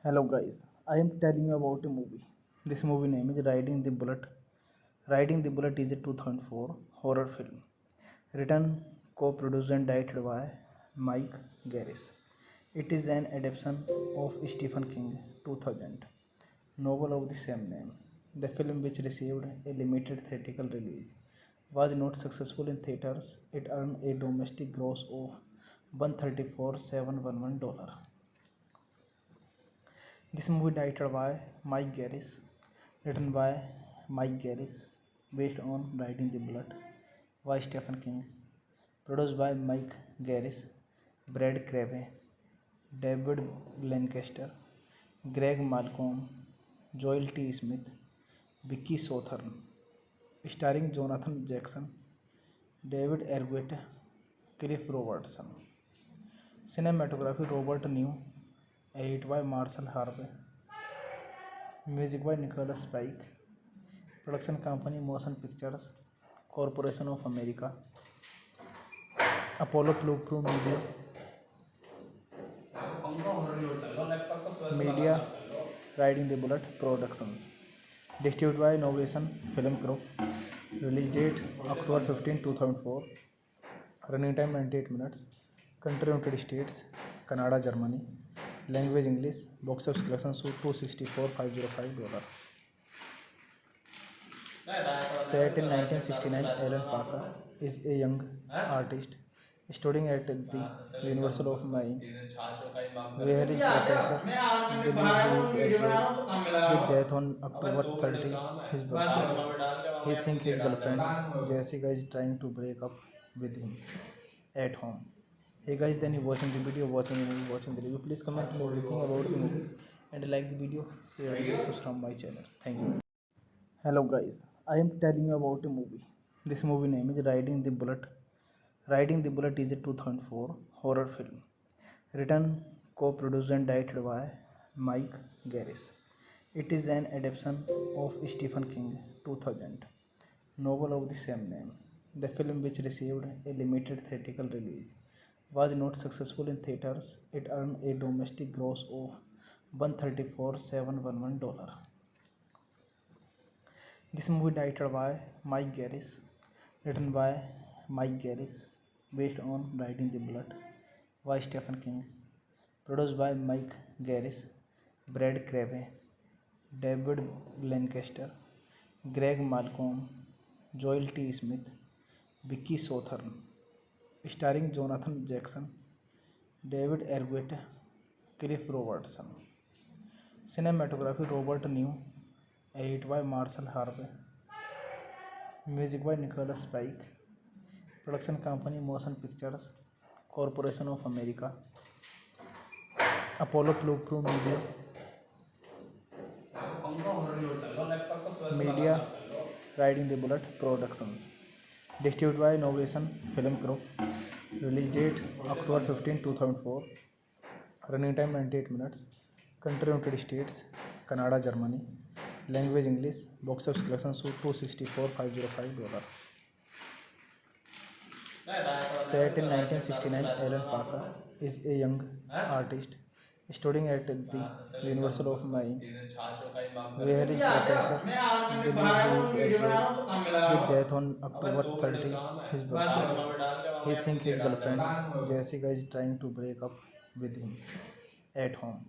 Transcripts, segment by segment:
Hello guys, I am telling you about a movie. This movie name is Riding the Bullet. Riding the Bullet is a 2004 horror film written, co-produced and directed by Mike Garris. It is an adaptation of Stephen King 2000 novel of the same name. The film, which received a limited theatrical release, was not successful in theaters. It earned a domestic gross of $134,711. This movie directed by Mike Garris, written by Mike Garris, based on Riding the Bullet by Stephen King, produced by Mike Garris, Brad Crave, David Lancaster, Greg Malcolm, Joel T. Smith, Vicky Sothern, starring Jonathan Jackson, David Arquette, Cliff Robertson. Cinematography Robert New, edit by Marshall Harvey, music by Nicholas Pike, production company Motion Pictures Corporation of America, Apollo Blue Media, Riding the Bullet Productions, distributed by Novation Film Group, release date October 15, 2004, running time 98 minutes, country United States, Canada, Germany, language English, box office collection $264,505. Set in 1969, Alan Parker is a young artist studying at the University of Maine, where his professor believes he is at rare with death on October 30, his birthday. He thinks his girlfriend Jessica is trying to break up with him at home. Hey guys, then you watching the video, watching the movie, watching the review. Please comment everything about the movie and like the video, share and subscribe my channel. Thank you. Hello guys, I am telling you about a movie. This movie name is Riding the Bullet. Riding the Bullet is a 2004 horror film written, co-produced and directed by Mike Garris. It is an adaptation of Stephen King 2000 novel of the same name. The film, which received a limited theatrical release, was not successful in theaters. It earned a domestic gross of $134,711. This movie directed by Mike Garris, written by Mike Garris, based on Riding the Bullet by Stephen King, produced by Mike Garris, Brad Crave, David Lancaster, Greg Malcolm, Joel T. Smith, Vicky Sothern, starring Jonathan Jackson, David Arquette, Cliff Robertson. Cinematography Robert New, edit by Marshall Harvey, music by Nicholas Pike, production company Motion Pictures Corporation of America, Apollo Blue Media, Riding the Bullet Productions. Distributed by Novation Film Group. Release date October 15, 2004. Running time 98 minutes. Country United States, Canada, Germany. Language English. Box office collection $264,505. Set in 1969, Alan Parker is a young artist studying at the University of Miami, where his professor believes he is afraid with death on October 30, his birthday. He thinks his girlfriend Jessica is trying to break up with him at home.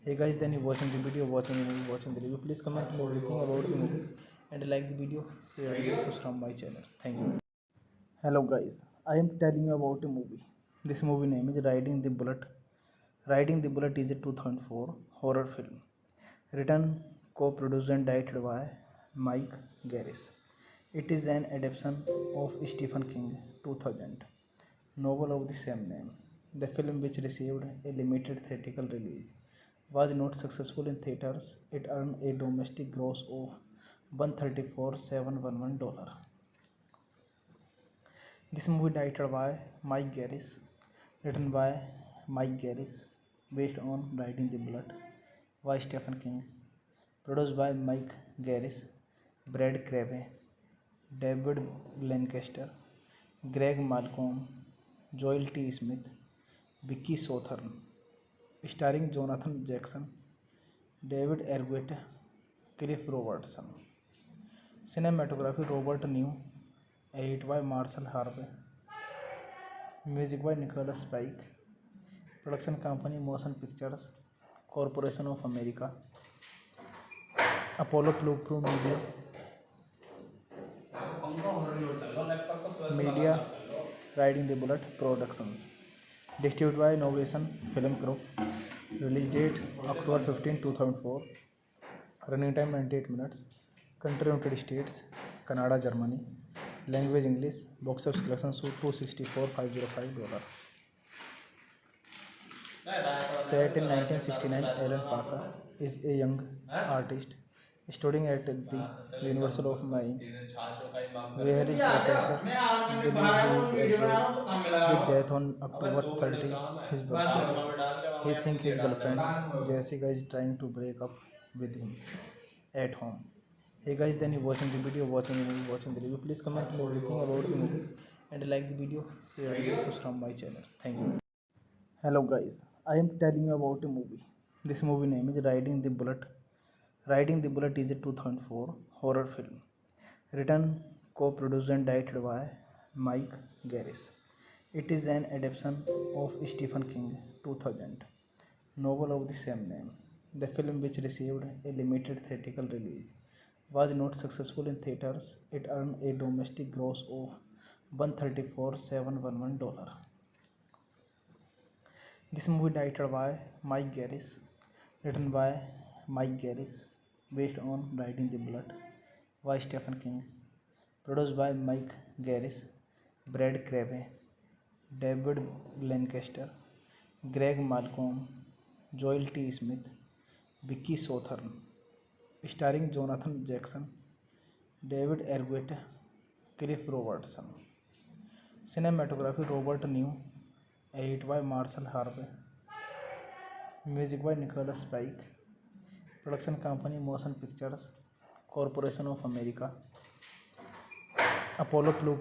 Hey guys, then you watching the video, watching the movie, watching the review. Please comment everything about the movie and like the video, share and subscribe my channel. Thank you. Hello guys, I am telling you about a movie. This movie name is Riding the Bullet. Riding the Bullet is a 2004 horror film written, co-produced and directed by Mike Garris. It is an adaptation of Stephen King 2000 novel of the same name. The film, which received a limited theatrical release, was not successful in theaters. It earned a domestic gross of $134,711. This movie directed by Mike Garris, written by Mike Garris, based on Riding the Bullet by Stephen King, produced by Mike Garris, Brad Crave, David Lancaster, Greg Malcolm, Joel T. Smith, Vicky Sothern, starring Jonathan Jackson, David Arquette, Cliff Robertson. Cinematography Robert New, edit by Marshall Harvey, music by Nicholas Pike, production company Motion Pictures Corporation of America, Apollo Blue Media, Riding the Bullet Productions. Distributed by Novation Film Group. Release date October 15, 2004. Running time 98 minutes. Country United States, Canada, Germany. Language English. Box office collection $264,505. Set in 1969, Alan Parker is a young artist studying at the University of Miami, where his professor believes he is afraid with death on October 30, his birthday. He thinks his girlfriend Jessica is trying to break up with him at home. Hey guys, then you watching the video, watching the movie, watching the review. Please comment everything about the movie and like the video, share and subscribe my channel. Thank you. Hello guys, I am telling you about a movie. This movie name is Riding the Bullet. Riding the Bullet is a 2004 horror film written, co-produced and directed by Mike Garris. It is an adaptation of Stephen King 2000 novel of the same name. The film, which received a limited theatrical release, was not successful in theaters. It earned a domestic gross of $134,711. This movie directed by Mike Garris, written by Mike Garris, based on Riding the Bullet by Stephen King, produced by Mike Garris, Brad Crave, David Lancaster, Greg Malcolm, Joel T. Smith, Vicky Sothern, starring Jonathan Jackson, David Arquette, Cliff Robertson. Cinematography Robert New, edit by Marshall Harvey, music by Nicholas Pike, production company Motion Pictures Corporation of America, Apollo Blue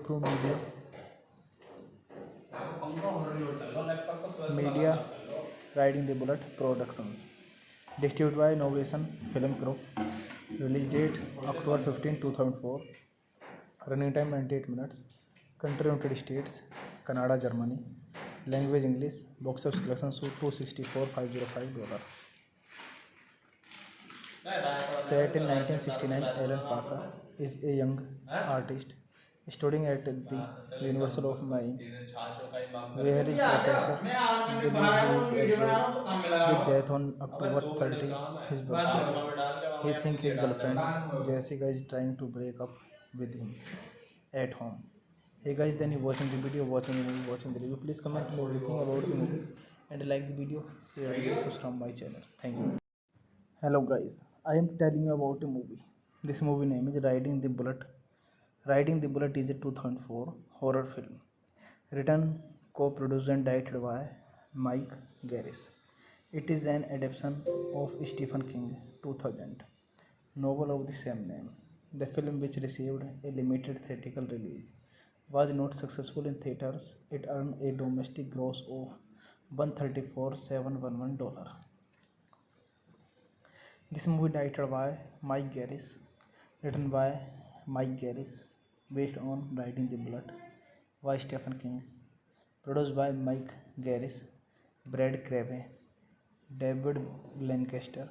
Media, Riding the Bullet Productions. Distributed by Novation Film Group. Release date October 15, 2004. Running time 98 minutes. Country United States, Canada, Germany. Language English. Box office collection $264,505. Set in 1969, Alan Parker is a young artist studying at the University of Miami, where his professor believes he is afraid with death on October 30, his birthday. He thinks his girlfriend Jessica is trying to break up with him at home. Hey guys, then you watching the video, watching the movie, watching the review. Please comment everything about the movie and like the video, share and subscribe my channel. Thank you. Hello guys, I am telling you about a movie. This movie name is Riding the Bullet. Riding the Bullet is a 2004 horror film written, co-produced and directed by Mike Garris. It is an adaptation of Stephen King 2000 novel of the same name. The film, which received a limited theatrical release, was not successful in theaters. It earned a domestic gross of $134,711. This movie directed by Mike Garris, written by Mike Garris, based on Riding the Bullet by Stephen King, produced by Mike Garris, Brad Crabbe, David Lancaster,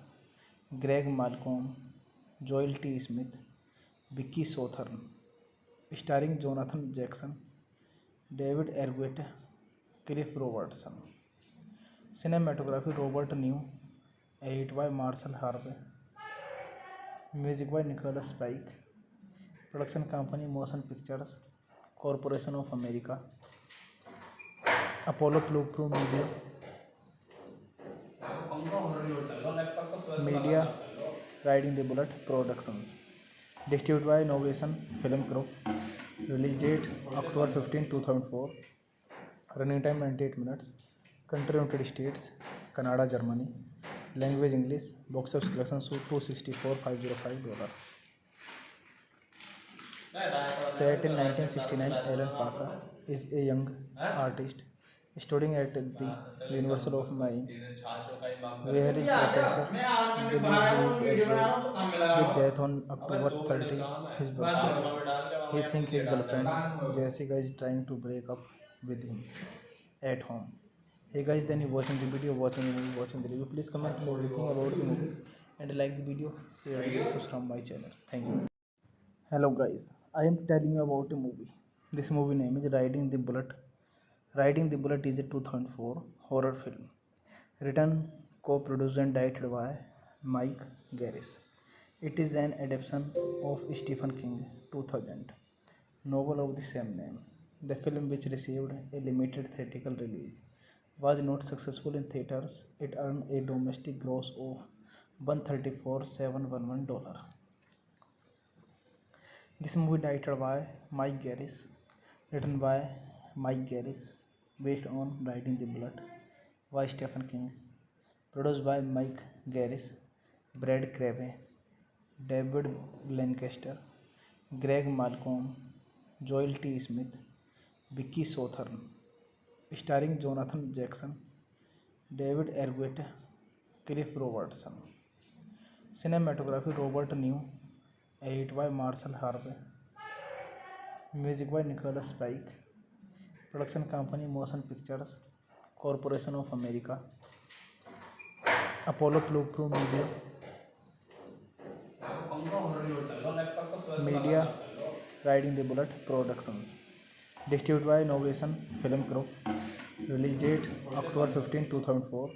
Greg Malcolm, Joel T. Smith, Vicky Sothern, starring Jonathan Jackson, David Arquette, Cliff Robertson. Cinematography Robert New, edit by Marshall Harvey, music by Nicholas Pike, production company Motion Pictures Corporation of America, Apollo Blue Media, Riding the Bullet Productions, distributed by Novation Film Group, release date October 15, 2004, running time 98 minutes, country United States, Canada, Germany, language English, box office collection $264,505. Set in 1969, Alan Parker is a young artist studying at the University of Maine, where his professor believes he is at with death on October 30, his birthday. He thinks his girlfriend Jessica is trying to break up with him at home. Hey guys, then you watching the video, watching the movie, watching the review. Please comment everything about the movie and like the video, share and subscribe my channel. Thank you. Hello guys, I am telling you about a movie. This movie name is Riding the Bullet. Riding the Bullet is a 2004 horror film written, co-produced and directed by Mike Garris. It is an adaptation of Stephen King 2000 novel of the same name. The film, which received a limited theatrical release, was not successful in theaters. It earned a domestic gross of $134,711. This movie directed by Mike Garris, written by Mike Garris, based on Riding the Bullet by Stephen King, produced by Mike Garris, Brad Crabbe, David Lancaster, Greg Malcolm, Joel T. Smith, Vicky Sothern, starring Jonathan Jackson, David Arquette, Cliff Robertson. Cinematography Robert New, edit by Marshall Harvey, music by Nicholas Pike, production company Motion Pictures Corporation of America, Apollo Blue Media, Riding the Bullet Productions, distributed by Novation Film Group, release date October 15, 2004,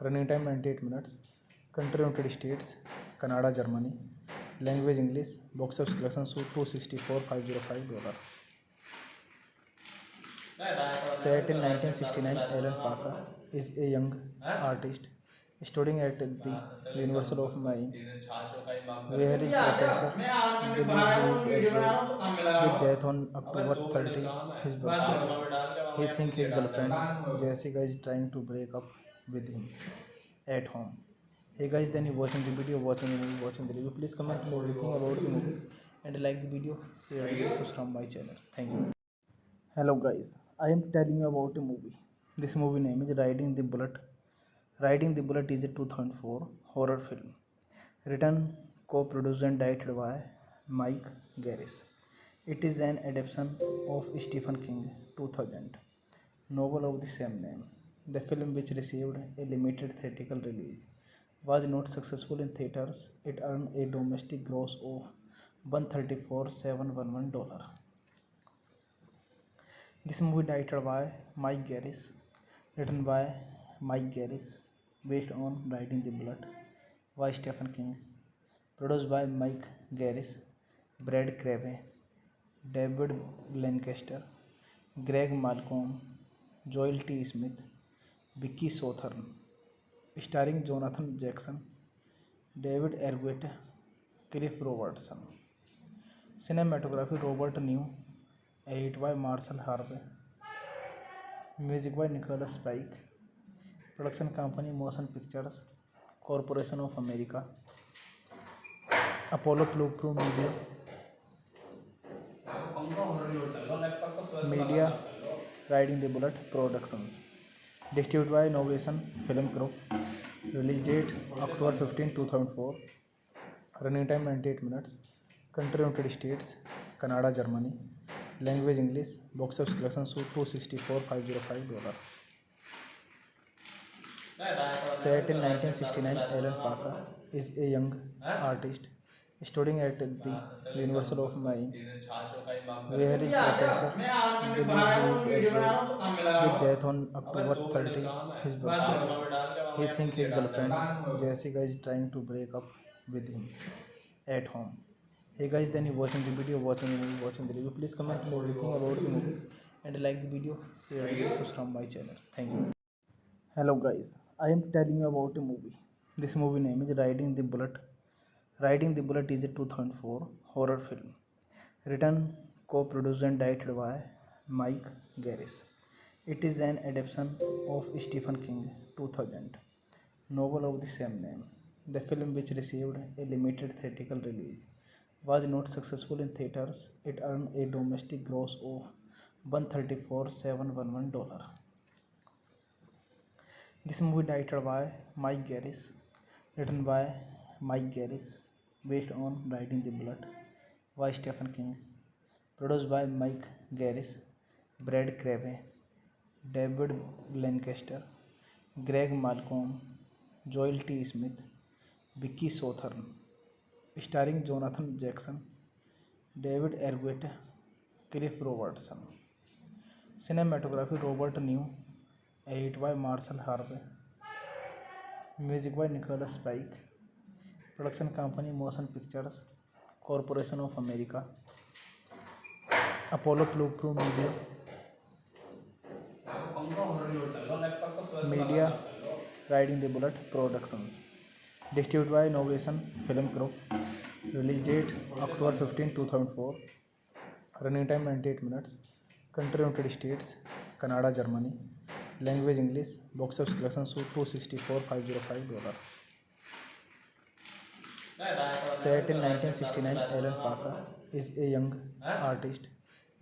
running time 98 minutes, country United States, Canada, Germany, language English, box office collection $264,505. Set in 1969, Alan Parker is a young artist studying at the University of Maine, where his professor believes he is at with death on October 30, his birthday. He thinks his girlfriend Jessica is trying to break up with him at home. Hey guys, then you watching the video, watching the movie, watching the review. Please comment everything about the movie and like the video, share and subscribe my channel. Thank you. Hello guys, I am telling you about a movie. This movie name is Riding the Bullet. Riding the Bullet is a 2004 horror film written, co-produced and directed by Mike Garris. It is an adaptation of Stephen King 2000 novel of the same name. The film, which received a limited theatrical release, was not successful in theaters. It earned a domestic gross of $134,711. This movie directed by Mike Garris, written by Mike Garris, based on Riding the Bullet by Stephen King, produced by Mike Garris, Brad Crabbe, David Lancaster, Greg Malcolm, Joel T. Smith, Vicky Sothern, starring Jonathan Jackson, David Arquette, Cliff Robertson. Cinematography Robert New. Edit by Marshall Harvey. Music by Nicholas Pike. Production company Motion Pictures Corporation of America. Apollo Blue Media. Media Riding the Bullet Productions. Distributed by Innovation Film Group. Release date October 15, 2004. Running time 98 minutes. Country United States, Canada, Germany. Language English. Box office collection $264,505. Set in 1969, Alan Parker is a young artist studying at the University of Miami, where his professor believes he is at with death on October 30, his birthday. He thinks his girlfriend Jessica is trying to break up with him at home. Hey guys, then you watching the video, watching the movie, watching the review. Please comment everything about the movie and like the video, share and subscribe my channel. Thank you. Hello guys, I am telling you about a movie. This movie name is Riding the Bullet. Riding the Bullet is a 2004 horror film written, co-produced and directed by Mike Garris. It is an adaptation of Stephen King 2000 novel of the same name. The film, which received a limited theatrical release, was not successful in theaters. It earned a domestic gross of $134,711. This movie directed by Mike Garris, written by Mike Garris, based on Riding the Bullet by Stephen King, produced by Mike Garris, Brad Crave, David Lancaster, Greg Malcolm, Joel T. Smith, Vicky Sothern, starring Jonathan Jackson, David Arquette, Cliff Robertson. Cinematography Robert New. Edit by Marshall Harvey. Music by Nicholas Pike. Production company Motion Pictures Corporation of America. Apollo Blue Media. Media Riding the Bullet Productions. Distributed by Innovation Film Group. Release date October 15, 2004. Running time 98 minutes. Country United States, Canada, Germany. Language English. Box office collection $264,505. Set in 1969, Alan Parker is a young artist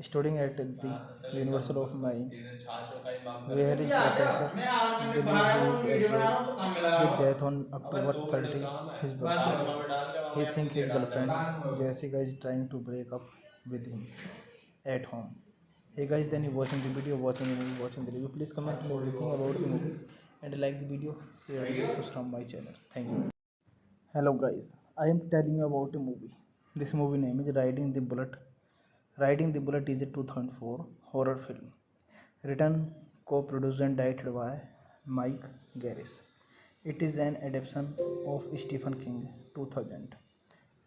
studying at the University of Miami, where his professor believes he is at with death on October 30, his birthday. He thinks his girlfriend Jessica is trying to break up with him at home. Hey guys, then you watching the video, watching the movie, watching the review. Please comment everything about the movie and like the video, share and subscribe my channel. Thank you. Hello guys, I am telling you about a movie. This movie name is Riding the Bullet. Riding the Bullet is a 2004 horror film written, co-produced and directed by Mike Garris. It is an adaptation of Stephen King 2000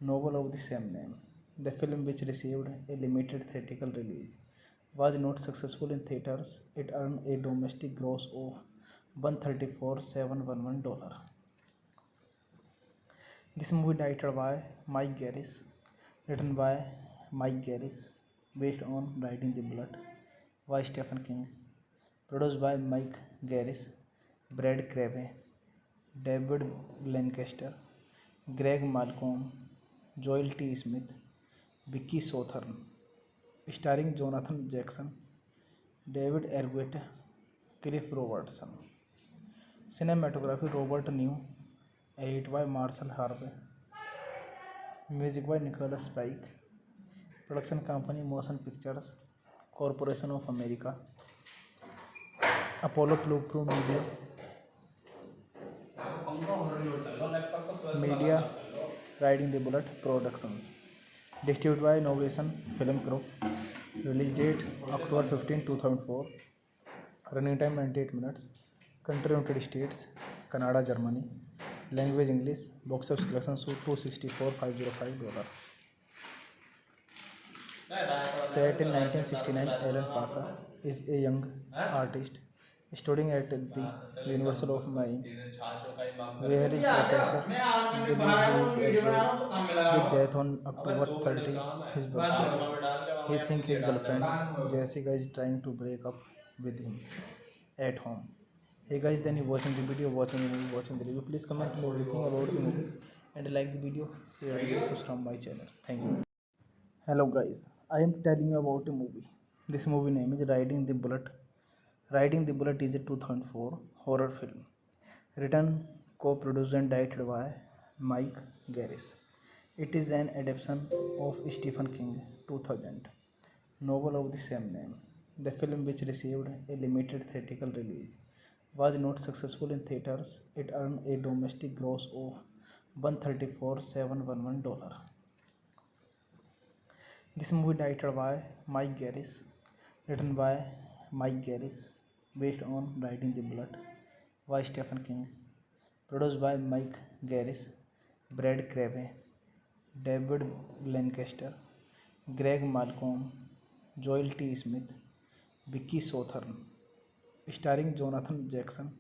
novel of the same name. The film, which received a limited theatrical release, was not successful in theaters. It earned a domestic gross of $134,711. This movie directed by Mike Garris, written by Mike Garris, based on Riding the Bullet by Stephen King, produced by Mike Garris, Brad Crave, David Lancaster, Greg Malcolm, Joel T. Smith, Vicky Sothern, starring Jonathan Jackson, David Arquette, Cliff Robertson. Cinematography Robert New. Edit by Marshall Harvey. Music by Nicholas Pike. Production company Motion Pictures Corporation of America. Apollo Blue Media. Media Riding the Bullet Productions. Distributed by Innovation Film Group. Release date October 15, 2004. Running time 98 minutes. Country United States, Canada, Germany. Language English. Box office collection $264,505. Set in 1969, Alan Parker is a young artist studying at the University of Maine, where his professor believe he is afraid with death on October 30, his birthday. He think his girlfriend Jessica is trying to break up with him at home. Hey guys, then you watching the video, watching the movie, watching the review. Please comment everything about the movie and like the video, share and subscribe my channel. Thank you. Hello guys, I am telling you about a movie. This movie name is Riding the Bullet. Riding the Bullet is a 2004 horror film written, co-produced and directed by Mike Garris. It is an adaptation of Stephen King 2000 novel of the same name. The film, which received a limited theatrical release, was not successful in theaters. It earned a domestic gross of $134,711. This movie directed by Mike Garris, written by Mike Garris, based on Riding the Bullet by Stephen King, produced by Mike Garris, Brad Crave, David Lancaster, Greg Malcolm, Joel T. Smith, Vicky Sothern, starring Jonathan Jackson,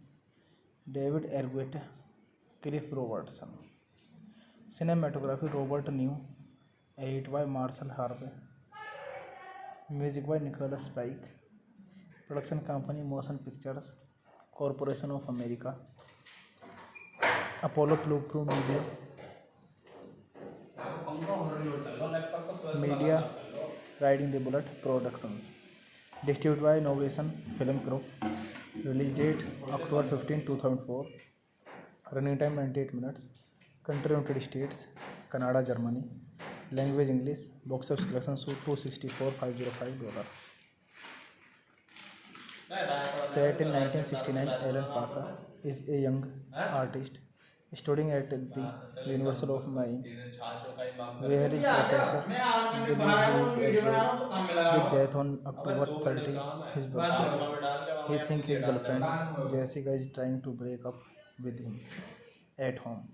David Arquette, Cliff Robertson. Cinematography Robert New, edit by Marshall Harvey, music by Nicholas Pike, production company Motion Pictures Corporation of America, Apollo Blue Media, Riding the Bullet Productions, distributed by Innovation Film Group, release date October 15, 2004, running time 98 minutes, country United States, Canada, Germany, language English, box office collection $264,505. Set in 1969, Alan Parker is a young artist studying at the University of Maine, where his professor believes he is afraid with death on October 30, his birthday. He thinks his girlfriend Jessica is trying to break up with him at home.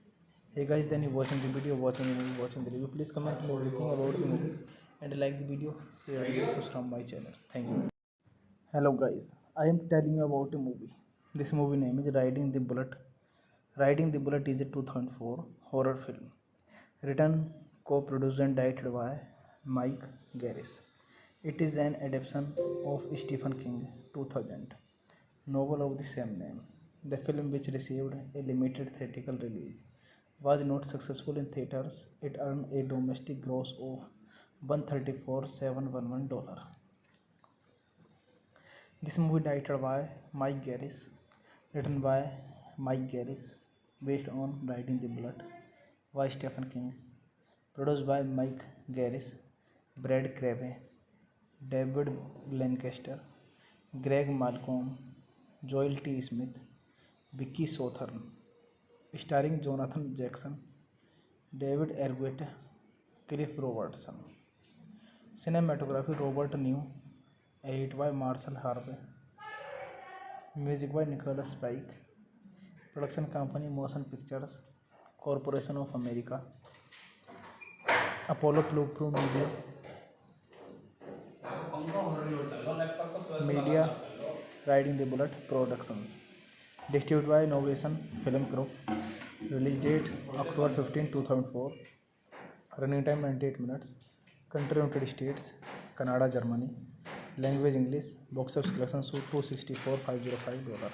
Hey guys, then you watching the video, watching the movie, watching the review. Please comment everything about the movie and like the video, share and subscribe my channel. Thank you. Hello guys, I am telling you about a movie. This movie name is Riding the Bullet. Riding the Bullet is a 2004 horror film written, co-produced and directed by Mike Garris. It is an adaptation of Stephen King 2000 novel of the same name. The film, which received a limited theatrical release, was not successful in theaters. It earned a domestic gross of $134,711. This movie directed by Mike Garris, written by Mike Garris, based on Riding the Bullet by Stephen King, produced by Mike Garris, Brad Crave, David Lancaster, Greg Malcolm, Joel T. Smith, Vicky Sothern, starring Jonathan Jackson, David Arquette, Cliff Robertson. Cinematography Robert New, edit by Marshall Harvey, music by Nicholas Pike, production company Motion Pictures Corporation of America, Apollo Blue Media, Riding the Bullet Productions, distributed by Innovation Film Group, release date October 15, 2004, running time 98 minutes, country United States, Canada, Germany, language English, box office collection $264,505.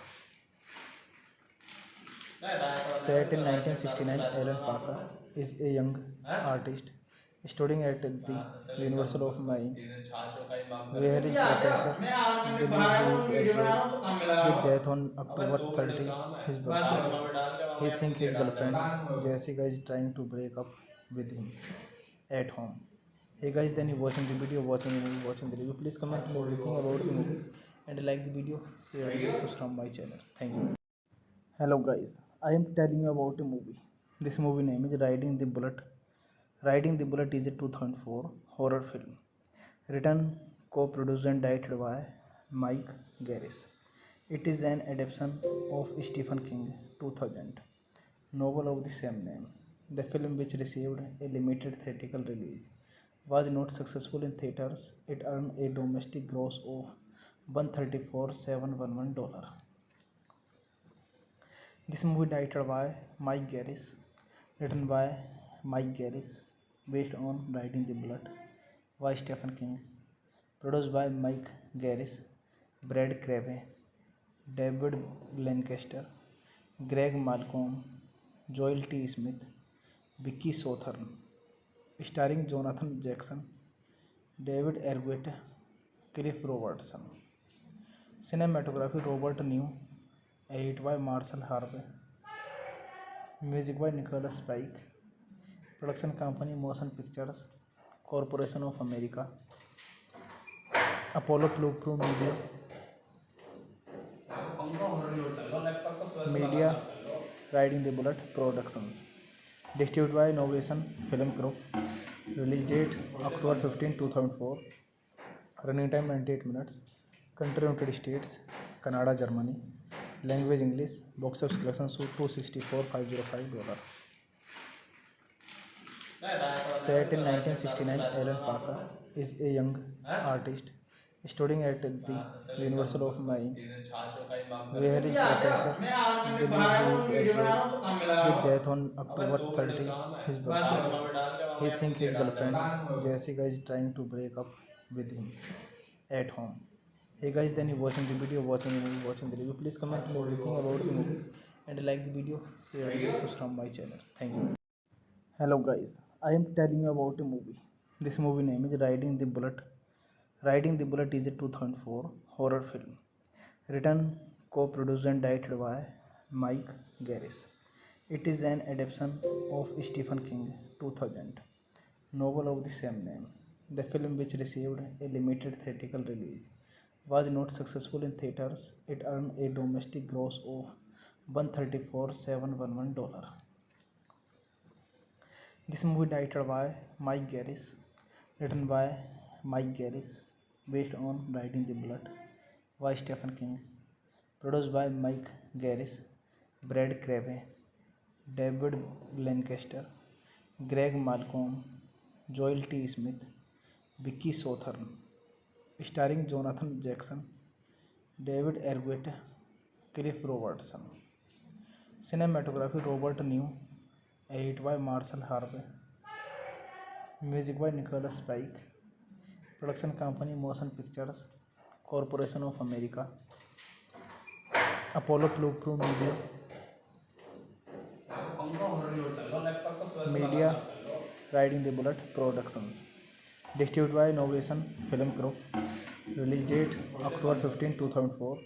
Set in 1969, Alan Parker is a young artist studying at the University of Maine, where his professor believes he is afraid with death on October 30, his birthday. He thinks his girlfriend Jessica is trying to break up with him at home. Hey guys, then you watching the video, watching the movie, watching the review. Please comment everything about the movie and like the video, share and subscribe my channel. Thank you. Hello guys, I am telling you about a movie. This movie name is Riding the Bullet. Riding the Bullet is a 2004 horror film written, co-produced and directed by Mike Garris. It is an adaptation of Stephen King 2000 novel of the same name. The film, which received a limited theatrical release, was not successful in theaters. It earned a domestic gross of $134,711. This movie directed by Mike Garris, written by Mike Garris, based on Riding the Bullet by Stephen King, produced by Mike Garris, Brad Crave, David Lancaster, Greg Malcolm, Joel T. Smith, Vicky Sothern, starring Jonathan Jackson, David Arquette, Cliff Robertson. Cinematography Robert New, edit by Marshall Harvey, music by Nicholas Pike, production company Motion Pictures Corporation of America, Apollo Blue Media, Riding the Bullet Productions, distributed by Innovation Film Group, release date October 15, 2004, running time 98 minutes, country United States, Canada, Germany, language English, box office collection $264,505. Set in 1969, Alan Parker is a young artist studying at the University of Miami, where his professor believes he is afraid with death on October 30, his birthday. He thinks his girlfriend Jessica is trying to break up with him at home. Hey guys, then you watching the video, watching the movie, watching the review. Please comment everything about the movie and like the video, share and subscribe my channel. Thank you. Hello guys, I am telling you about a movie. This movie name is Riding the Bullet. Riding the Bullet is a 2004 horror film written, co-produced and directed by Mike Garris. It is an adaptation of Stephen King 2000 novel of the same name. The film, which received a limited theatrical release, was not successful in theaters. It earned a domestic gross of $134,711. This movie directed by Mike Garris, written by Mike Garris, based on Riding the Bullet by Stephen King, produced by Mike Garris, Brad Crave, David Lancaster, Greg Malcolm, Joel T. Smith, Vicky Sothern, starring Jonathan Jackson, David Arquette, Cliff Robertson. Cinematography Robert New, edit by Marshall Harvey, music by Nicholas Pike, production company Motion Pictures Corporation of America, Apollo Blue Media, Riding the Bullet Productions, distributed by Innovation Film Group, release date October 15, 2004,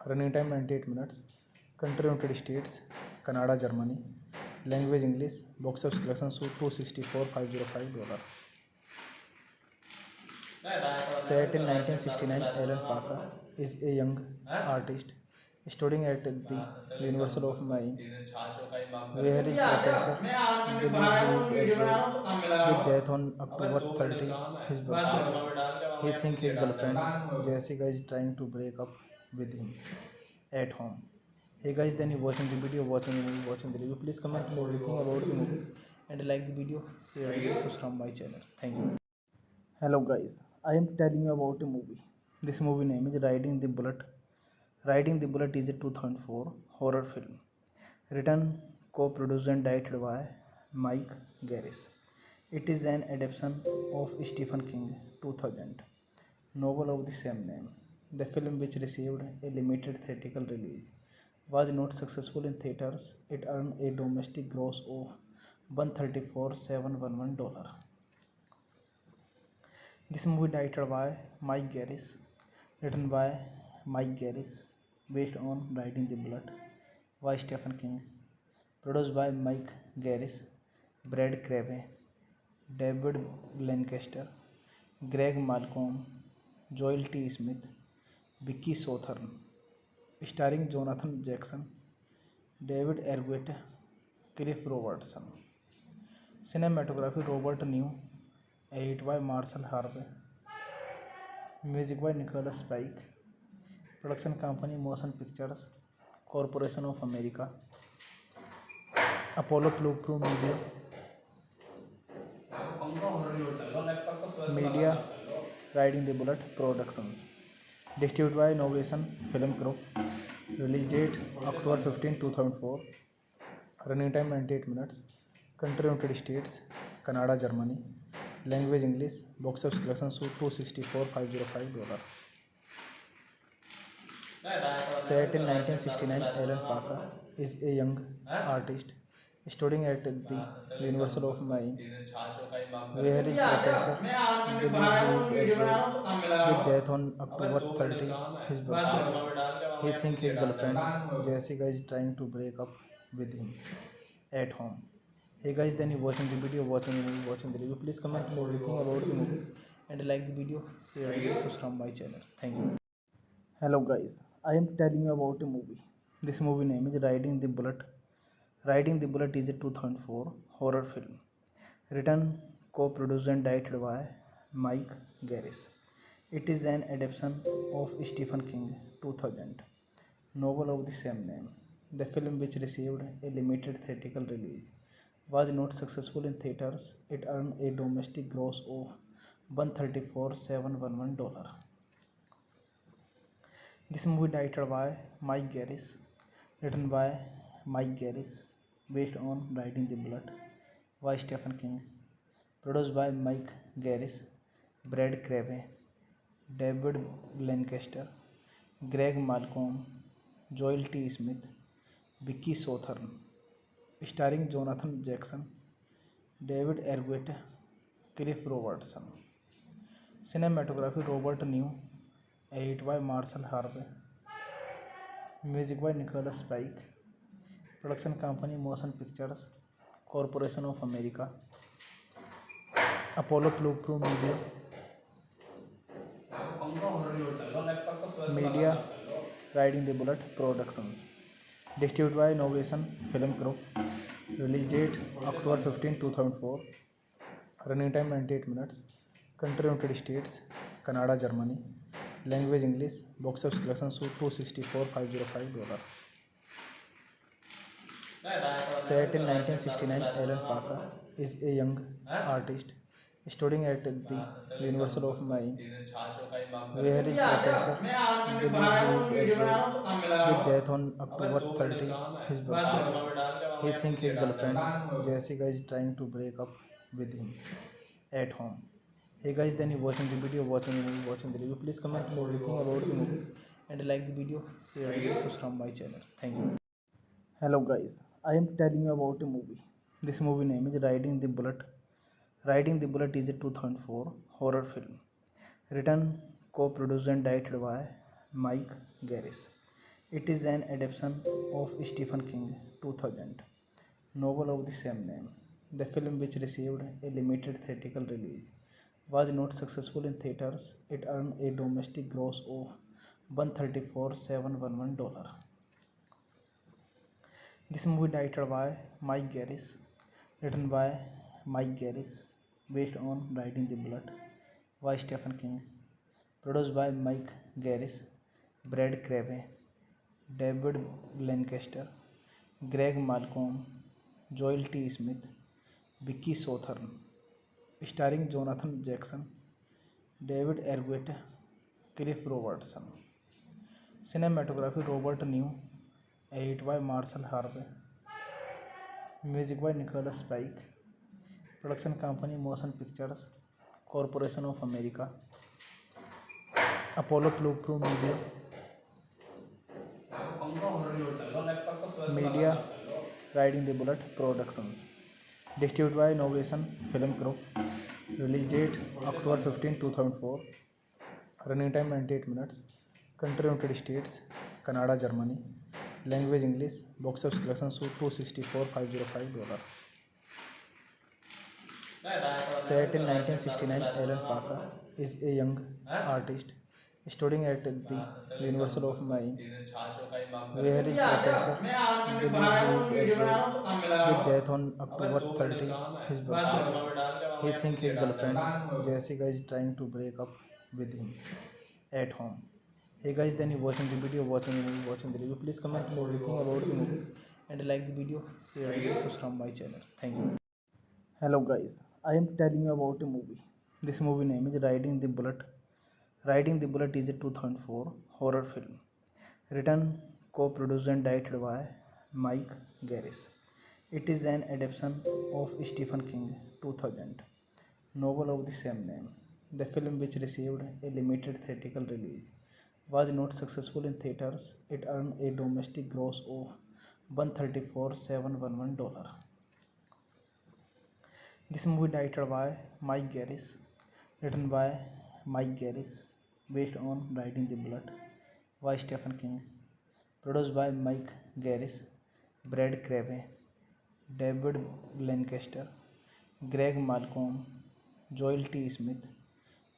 running time 98 minutes, country United States, Canada, Germany, language English, box office collection $264,505. Set in 1969, Alan Parker is a young artist studying at the University of Miami, where his professor believes he is afraid with death on October 30, his birthday. He thinks his girlfriend Jessica is trying to break up with him at home. Hey guys, then you watching the video, watching the movie, watching the review. Please comment everything about the movie and like the video, share and subscribe my channel. Thank you. Hello guys, I am telling you about a movie. This movie name is Riding the Bullet. Riding the Bullet is a 2004 horror film written, co-produced and directed by Mike Garris. It is an adaptation of Stephen King 2000 novel of the same name. The film, which received a limited theatrical release, was not successful in theaters. It earned a domestic gross of $134,711. This movie directed by Mike Garris, written by Mike Garris, based on Riding the Bullet by Stephen King, produced by Mike Garris, Brad Crave, David Lancaster, Greg Malcolm, Joel T. Smith, Vicky Sothern, starring Jonathan Jackson, David Arquette, Cliff Robertson. Cinematography Robert New, edit by Marshall Harvey, music by Nicholas Pike, production company Motion Pictures Corporation of America, Apollo Blue Media, Riding the Bullet Productions, distributed by Innovation Film Group, Release date October 15, 2004. Running time 98 minutes. Country United States, Canada, Germany. Language English. Box office collection $264,505. Set in 1969, Alan Parker is a young artist studying at the University of Miami, where his professor believes he is at with death on October 30, his birthday. He thinks his girlfriend Jessica is trying to break up with him at home. Hey guys, then you watching the video, watching the movie, watching the review. Please comment everything about the movie and like the video, share and subscribe my channel. Thank you. Hello guys, I am telling you about a movie. This movie name is Riding the Bullet. Riding the Bullet is a 2004 horror film written, co-produced and directed by Mike Garris. It is an adaptation of Stephen King 2000 novel of the same name. The film, which received a limited theatrical release, was not successful in theaters. It earned a domestic gross of $134,711. This movie directed by Mike Garris, written by Mike Garris, based on Riding the Bullet by Stephen King, produced by Mike Garris, Brad Crave, David Lancaster, Greg Malcolm, Joel T. Smith, Vicky Sothern, starring Jonathan Jackson, David Arquette, Cliff Robertson. Cinematography Robert New, edit by Marshall Harvey, music by Nicholas Pike, production company Motion Pictures Corporation of America, Apollo Blue Media, Riding the Bullet Productions, distributed by Novation Film Group. Release date October 15, 2004. Running time 98 minutes. Country United States, Canada, Germany. Language English. Box office collection $264,505. Set in 1969, Alan Parker is a young artist studying at the University of Miami, where his professor believes he is at with death on October 30, his birthday. He thinks his girlfriend Jessica is trying to break up with him at home. Hey guys, then you watching the video, watching the movie, watching the review. Please comment everything about the movie and like the video, share and subscribe my channel. Thank you. Hello guys, I am telling you about a movie. This movie name is Riding the Bullet. Riding the Bullet is a 2004 horror film written, co-produced and directed by Mike Garris. It is an adaptation of Stephen King 2000 novel of the same name. The film, which received a limited theatrical release, was not successful in theaters. It earned a domestic gross of $134,711. This movie directed by Mike Garris, written by Mike Garris, based on Riding the Bullet by Stephen King, produced by Mike Garris, Brad Crave, David Lancaster, Greg Malcolm, Joel T. Smith, Vicky Sothern, starring Jonathan Jackson, David Arquette, Cliff Robertson. Cinematography Robert New, edit by Marshall Harvey, music by Nicholas Pike, production company Motion Pictures Corporation of America, Apollo Blue Media, Riding the Bullet Productions, distributed by Novation Film Group. Release date October 15, 2004. Running time 98 minutes. Country United States, Canada, Germany. Language English. Box office collection $264,505. Set in 1969, Alan Parker is a young artist studying at the University of Miami, where his professor believes he is at with death on October 30, his birthday. He thinks his girlfriend Jessica is trying to break up with him at home. Hey guys, then you watching the video, watching the movie, watching the review. Please comment everything about the movie and like the video, share and subscribe my channel. Thank you. Hello guys, I am telling you about a movie. This movie name is Riding the Bullet. Riding the Bullet is a 2004 horror film written, co-produced and directed by Mike Garris. It is an adaptation of Stephen King 2000 novel of the same name. The film, which received a limited theatrical release, was not successful in theaters. It earned a domestic gross of $134,711. This movie directed by Mike Garris, written by Mike Garris, based on Riding the Bullet by Stephen King, produced by Mike Garris, Brad Crabbe, David Lancaster, Greg Malcolm, Joel T. Smith,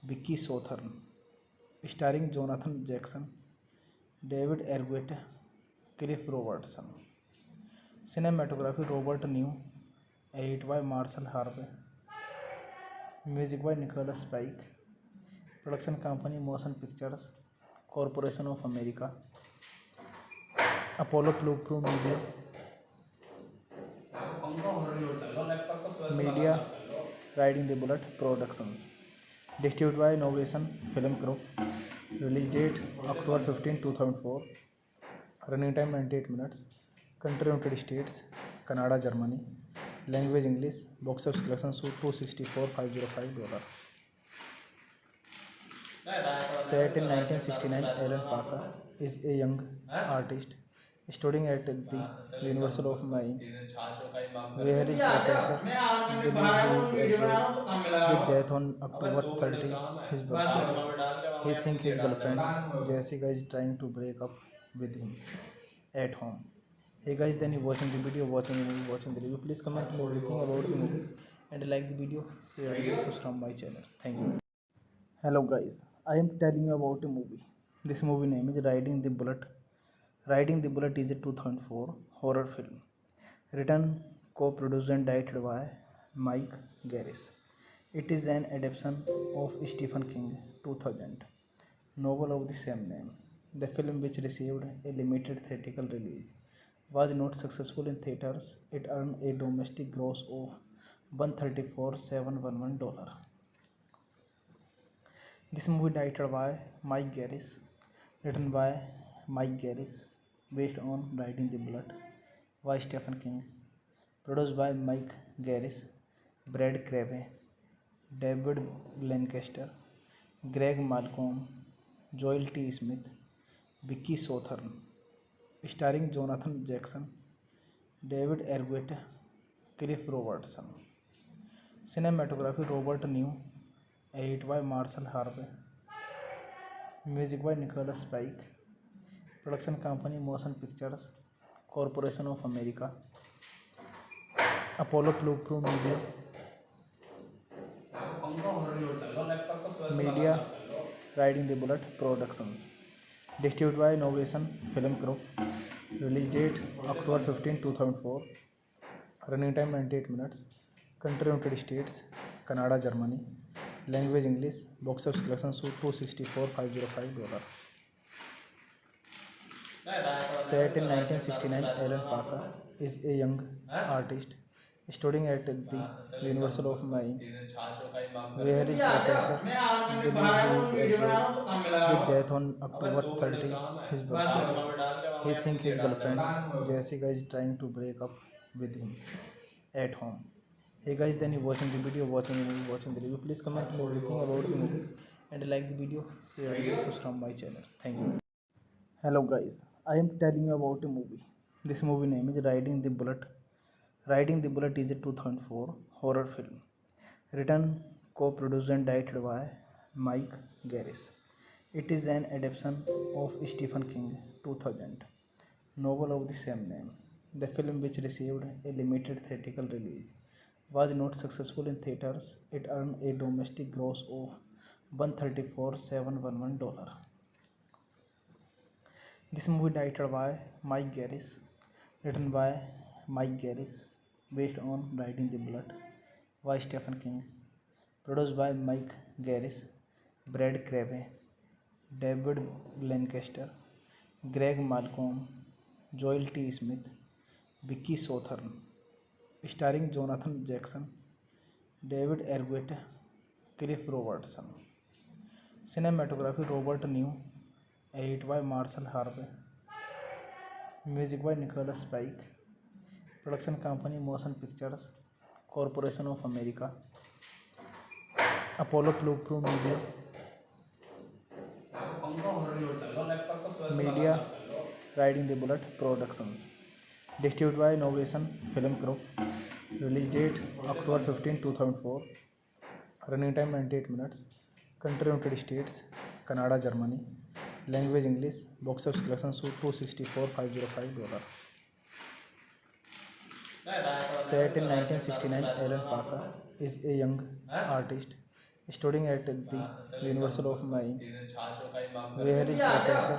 Vicky Sothern, starring Jonathan Jackson, David Arquette, Cliff Robertson. Cinematography Robert New, edit by Marshall Harvey, music by Nicholas Pike, production company Motion Pictures Corporation of America, Apollo Plu Media, Riding the Bullet Productions, distributed by Innovation Film Group, release date October 15, 2004, running time 98 minutes, country United States, Canada, Germany, language English, box office collection $264,505. Set in 1969, Alan Parker is a young artist studying at the University of Miami, where his professor believes he is afraid with death on October 30, his birthday. He thinks his girlfriend Jessica is trying to break up with him at home. Hey guys, then you watching the video, watching the movie, watching the review. Please comment everything about the movie and like the video, share and subscribe my channel. Thank you. Hello guys, I am telling you about a movie. This movie name is Riding the Bullet. Riding the Bullet is a 2004 horror film, written, co-produced and directed by Mike Garris. It is an adaptation of Stephen King 2000 novel of the same name. The film, which received a limited theatrical release, was not successful in theaters. It earned a domestic gross of $134,711. This movie directed by Mike Garris, written by Mike Garris, based on Riding the Bullet by Stephen King, produced by Mike Garris, Brad Crabbe, David Lancaster, Greg Malcolm, Joel T. Smith, Vicky Sothern, starring Jonathan Jackson, David Arquette, Cliff Robertson. Cinematography Robert New, edit by Marshall Harvey, music by Nicholas Pike, production company Motion Pictures Corporation of America, Apollo Plu Media, Riding the Bullet Productions, distributed by Innovation Film Group, release date October 15, 2004, running time 98 minutes, country United States, Canada, Germany, language English, box office collection $264,505. Set in 1969, Alan Parker is a young artist studying at the University of Miami, where his professor believes he is afraid with death on October 30, his birthday. He thinks his girlfriend Jessica is trying to break up with him at home. Hey guys, then you watching the video, watching the movie, watching the review. Please comment everything about the movie and like the video, share and subscribe my channel. Thank you. Hello guys, I am telling you about a movie. This movie name is Riding the Bullet. Riding the Bullet is a 2004 horror film, written, co-produced and directed by Mike Garris. It is an adaptation of Stephen King 2000 novel of the same name. The film, which received a limited theatrical release, was not successful in theaters. It earned a domestic gross of $134,711. This movie directed by Mike Garris, written by Mike Garris, based on Riding the Bullet by Stephen King, produced by Mike Garris, Brad Crabbe, David Lancaster, Greg Malcolm, Joel T. Smith, Vicky Sothern, starring Jonathan Jackson, David Arquette, Cliff Robertson. Cinematography Robert New, edit by Marshall Harvey, Music by Nicholas Pike. Production company Motion Pictures Corporation of America. Apollo Plu Media. Media Riding the Bullet Productions. Distributed by Innovation Film Group. Release date October 15, 2004. Running time 98 minutes. Country United States, Canada, Germany. Language English. Box office collection $264,505. Set in 1969, Alan Parker is a young artist studying at the University of Miami, where his professor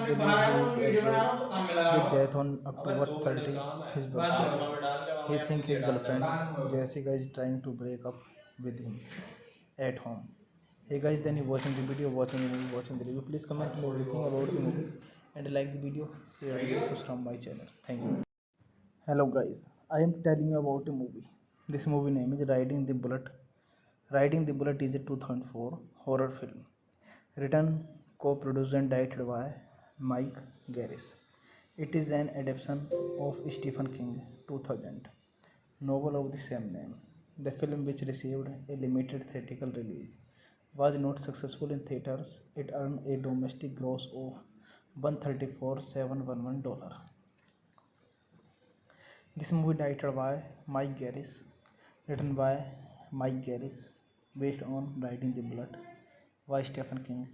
believes he is afraid with death on October 30, his birthday. He thinks his girlfriend Jessica is trying to break up with him at home. Hey guys, then you watching the video, watching the movie, watching the review. Please comment everything about the movie and like the video, share the video, subscribe my channel. Thank you. Hello guys, I am telling you about a movie. This movie name is Riding the Bullet. Riding the Bullet is a 2004 horror film written, co-produced and directed by Mike Garris. It is an adaptation of Stephen King 2000 novel of the same name. The film, which received a limited theatrical release, was not successful in theaters. It earned a domestic gross of $134,711. This movie directed by Mike Garris, written by Mike Garris, based on Riding the Bullet by Stephen King,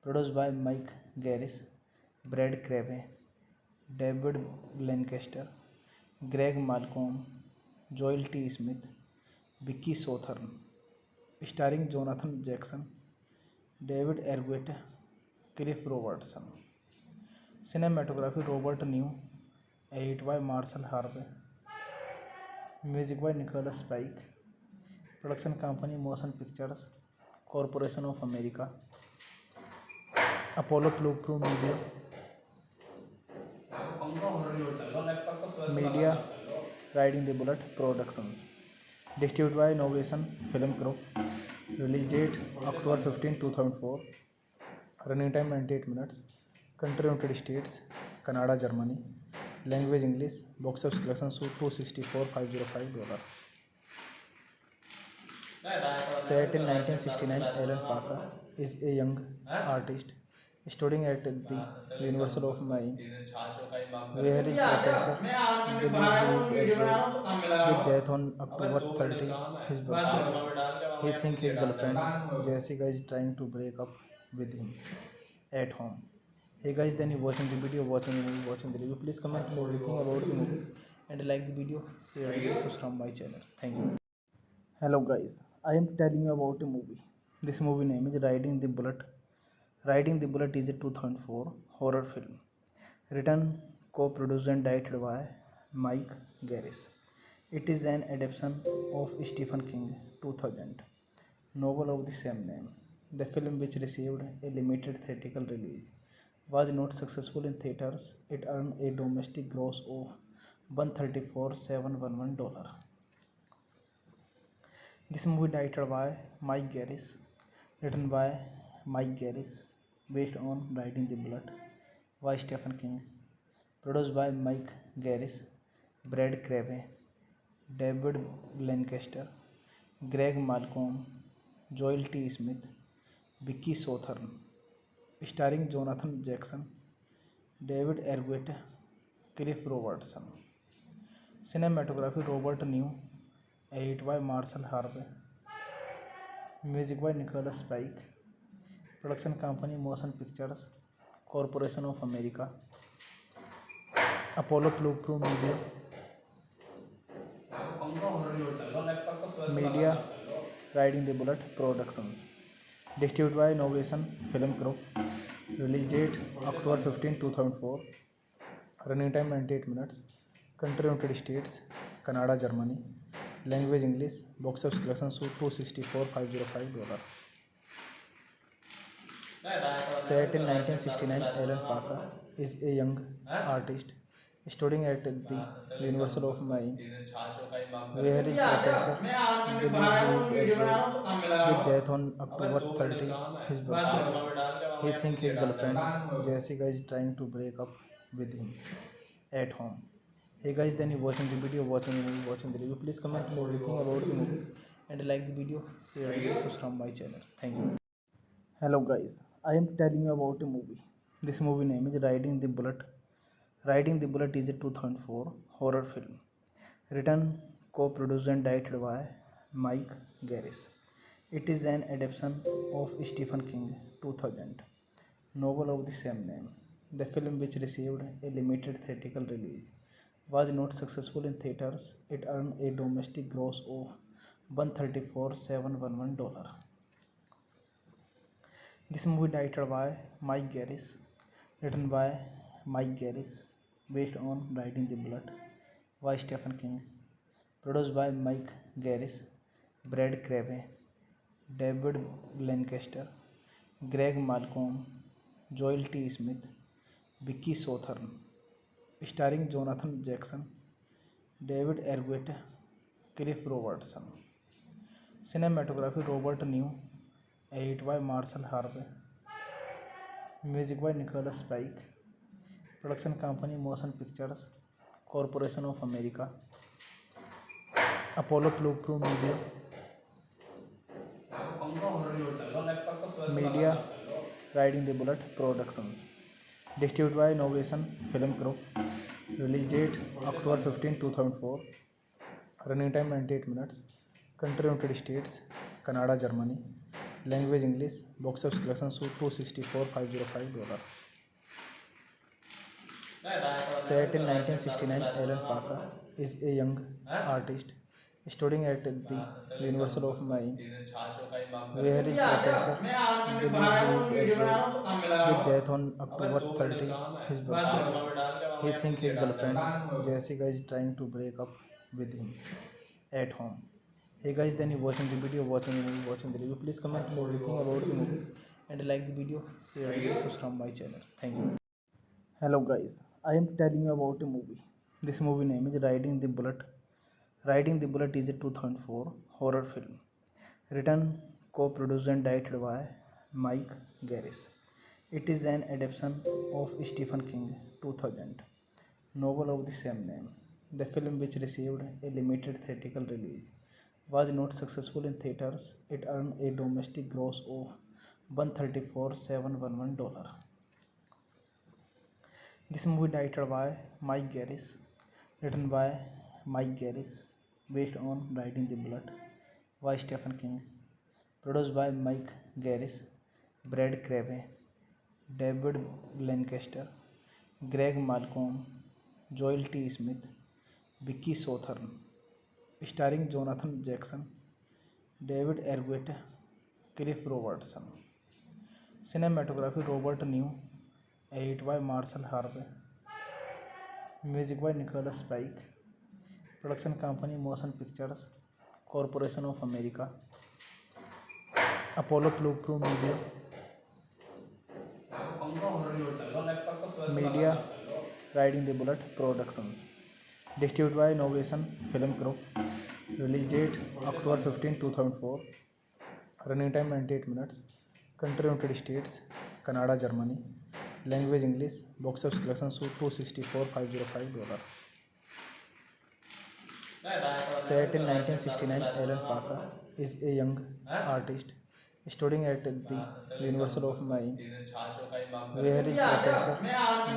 produced by Mike Garris, Brad Crave, David Lancaster, Greg Malcolm, Joel T. Smith, Vicky Sothern, starring Jonathan Jackson, David Arquette, Cliff Robertson. Cinematography Robert New, edit by Marshall Harvey. Music by Nicholas Pike. Production company Motion Pictures Corporation of America. Apollo Plu Media. Media Riding the Bullet Productions. Distributed by Innovation Film Group. Release date October 15, 2004. Running time 98 minutes. Country United States, Canada, Germany. Language English. Box office collection $264,505. Set in 1969, Alan Parker is a young artist studying at the University of Miami, where his professor believes he is afraid with death on October 30, his birthday. He thinks his girlfriend Jessica is trying to break up with him at home. Hey guys, then you watching the video, watching the movie, watching the review. Please comment everything about the movie and like the video, share the video, subscribe my channel. Thank you. Hello guys, I am telling you about a movie. This movie name is Riding the Bullet. Riding the Bullet is a 2004 horror film written, co-produced and directed by Mike Garris. It is an adaptation of Stephen King 2000 novel of the same name. The film, which received a limited theatrical release, was not successful in theaters. It earned a domestic gross of $134,711. This movie directed by Mike Garris, written by Mike Garris, based on Riding the Bullet by Stephen King, produced by Mike Garris, Brad Crave, David Lancaster, Greg Malcolm, Joel T. Smith, Vicky Sothern, starring Jonathan Jackson, David Arquette, Cliff Robertson. Cinematography Robert New, edit by Marshall Harvey. Music by Nicholas Pike. Production company Motion Pictures Corporation of America. Apollo Plu Media. Media Riding the Bullet Productions. Distributed by Innovation Film Group. Release date October 15, 2004. Running time 98 minutes. Country United States, Canada, Germany. Language English. Box office collection $264,505. Set in 1969, Alan Parker is a young artist studying at the University of Miami, where his professor believes he is afraid with death on October 30, his birthday. He thinks his girlfriend Jessica is trying to break up with him at home. Hey guys, then you watching the video, watching the movie, watching the review. Please comment everything about the movie and like the video, share the videos from my channel. Thank you. Hello guys, I am telling you about a movie. This movie name is Riding the Bullet. Riding the Bullet is a 2004 horror film written, co-produced and directed by Mike Garris. It is an adaptation of Stephen King 2000 novel of the same name. The film, which received a limited theatrical release, was not successful in theaters. It earned a domestic gross of $134,711. This movie directed by Mike Garris, written by Mike Garris, based on Riding the Bullet by Stephen King, produced by Mike Garris, Brad Crave, David Lancaster, Greg Malcolm, Joel T. Smith, Vicky Sothern, starring Jonathan Jackson, David Arquette, Cliff Robertson. Cinematography Robert New, edit by Marshall Harvey, music by Nicholas Pike, production company Motion Pictures Corporation of America, Apollo Blue Media, Riding the Bullet Productions, distributed by Innovation Film Group, release date October 15, 2004, running time 98 minutes, country United States, Canada, Germany, language English, box office collection $264,505. Set in 1969, Alan Parker is a young artist studying at the University of Maine, where his professor believes he is afraid with death on October 30, his birthday. He thinks his girlfriend Jessica is trying to break up with him at home. Hey guys, then you watching the video, watching the movie, watching the review. Please comment everything about the movie and like the video, share the videos from my channel. Thank you. Hello guys, I am telling you about a movie. This movie name is Riding the Bullet. Riding the Bullet is a 2004 horror film written, co-produced and directed by Mike Garris. It is an adaptation of Stephen King 2000 novel of the same name. The film, which received a limited theatrical release, was not successful in theaters. It earned a domestic gross of $134,711. This movie directed by Mike Garris, written by Mike Garris, based on Riding the Bullet by Stephen King, produced by Mike Garris, Brad Crave, David Lancaster, Greg Malcolm, Joel T. Smith, Vicky Sothern, starring Jonathan Jackson, David Arquette, Cliff Robertson. Cinematography Robert New, edit by Marshall Harvey, music by Nicholas Pike, production company Motion Pictures Corporation of America, Apollo Blue Media, Riding the Bullet Productions, distributed by Innovation Film Group, release date October 15, 2004, running time 98 minutes, country United States, Canada, Germany, language English, box office collection $264,505. Set in 1969, Alan Parker is a young artist studying at the University of Maine, where his professor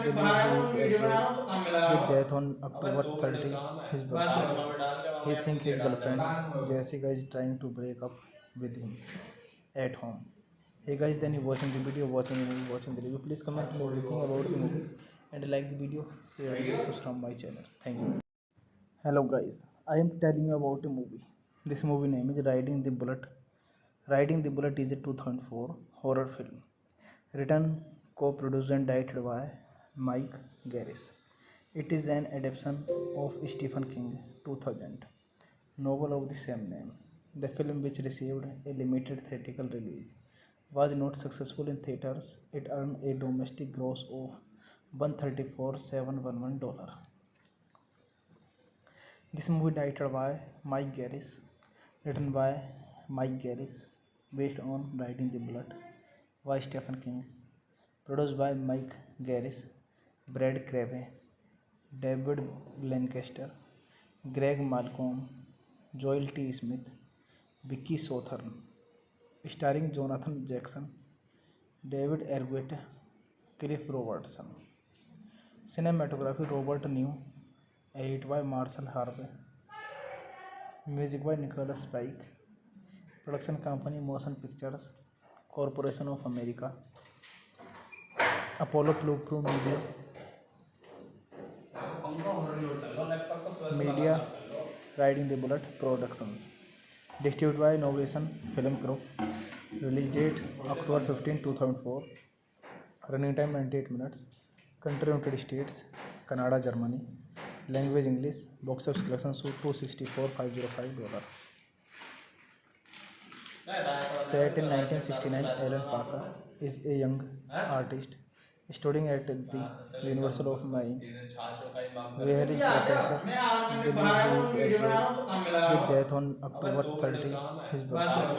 believes he is afraid with death on October 30, his birthday. He thinks his girlfriend Jessica is trying to break up with him at home. Hey guys, then you watching the video, watching the movie, watching the review. Please comment everything about the movie and like the video, share the videos from my channel. Thank you. Hello guys, I am telling you about a movie. This movie name is Riding the Bullet. Riding the Bullet is a 2004 horror film written, co-produced and directed by Mike Garris. It is an adaptation of Stephen King 2000 novel of the same name. The film, which received a limited theatrical release, was not successful in theaters. It earned a domestic gross of $134,711. This movie directed by Mike Garris, written by Mike Garris, based on Riding the Bullet by Stephen King, produced by Mike Garris, Brad Crave, David Lancaster, Greg Malcolm, Joel T. Smith, Vicky Sothern, starring Jonathan Jackson, David Arquette, Cliff Robertson. Cinematography Robert New, edit by Marshall Harvey, music by Nicholas Pike, production company Motion Pictures Corporation of America, Apollo Blue Media, Riding the Bullet Productions, distributed by Innovation Film Group, release date October 15, 2004, running time 98 minutes, country United States, Canada, Germany, language English, box office collection $264,505. Set in 1969, Alan Parker is a young artist studying at the University of Maine, where his professor believes he is afraid with death on October 30, his birthday.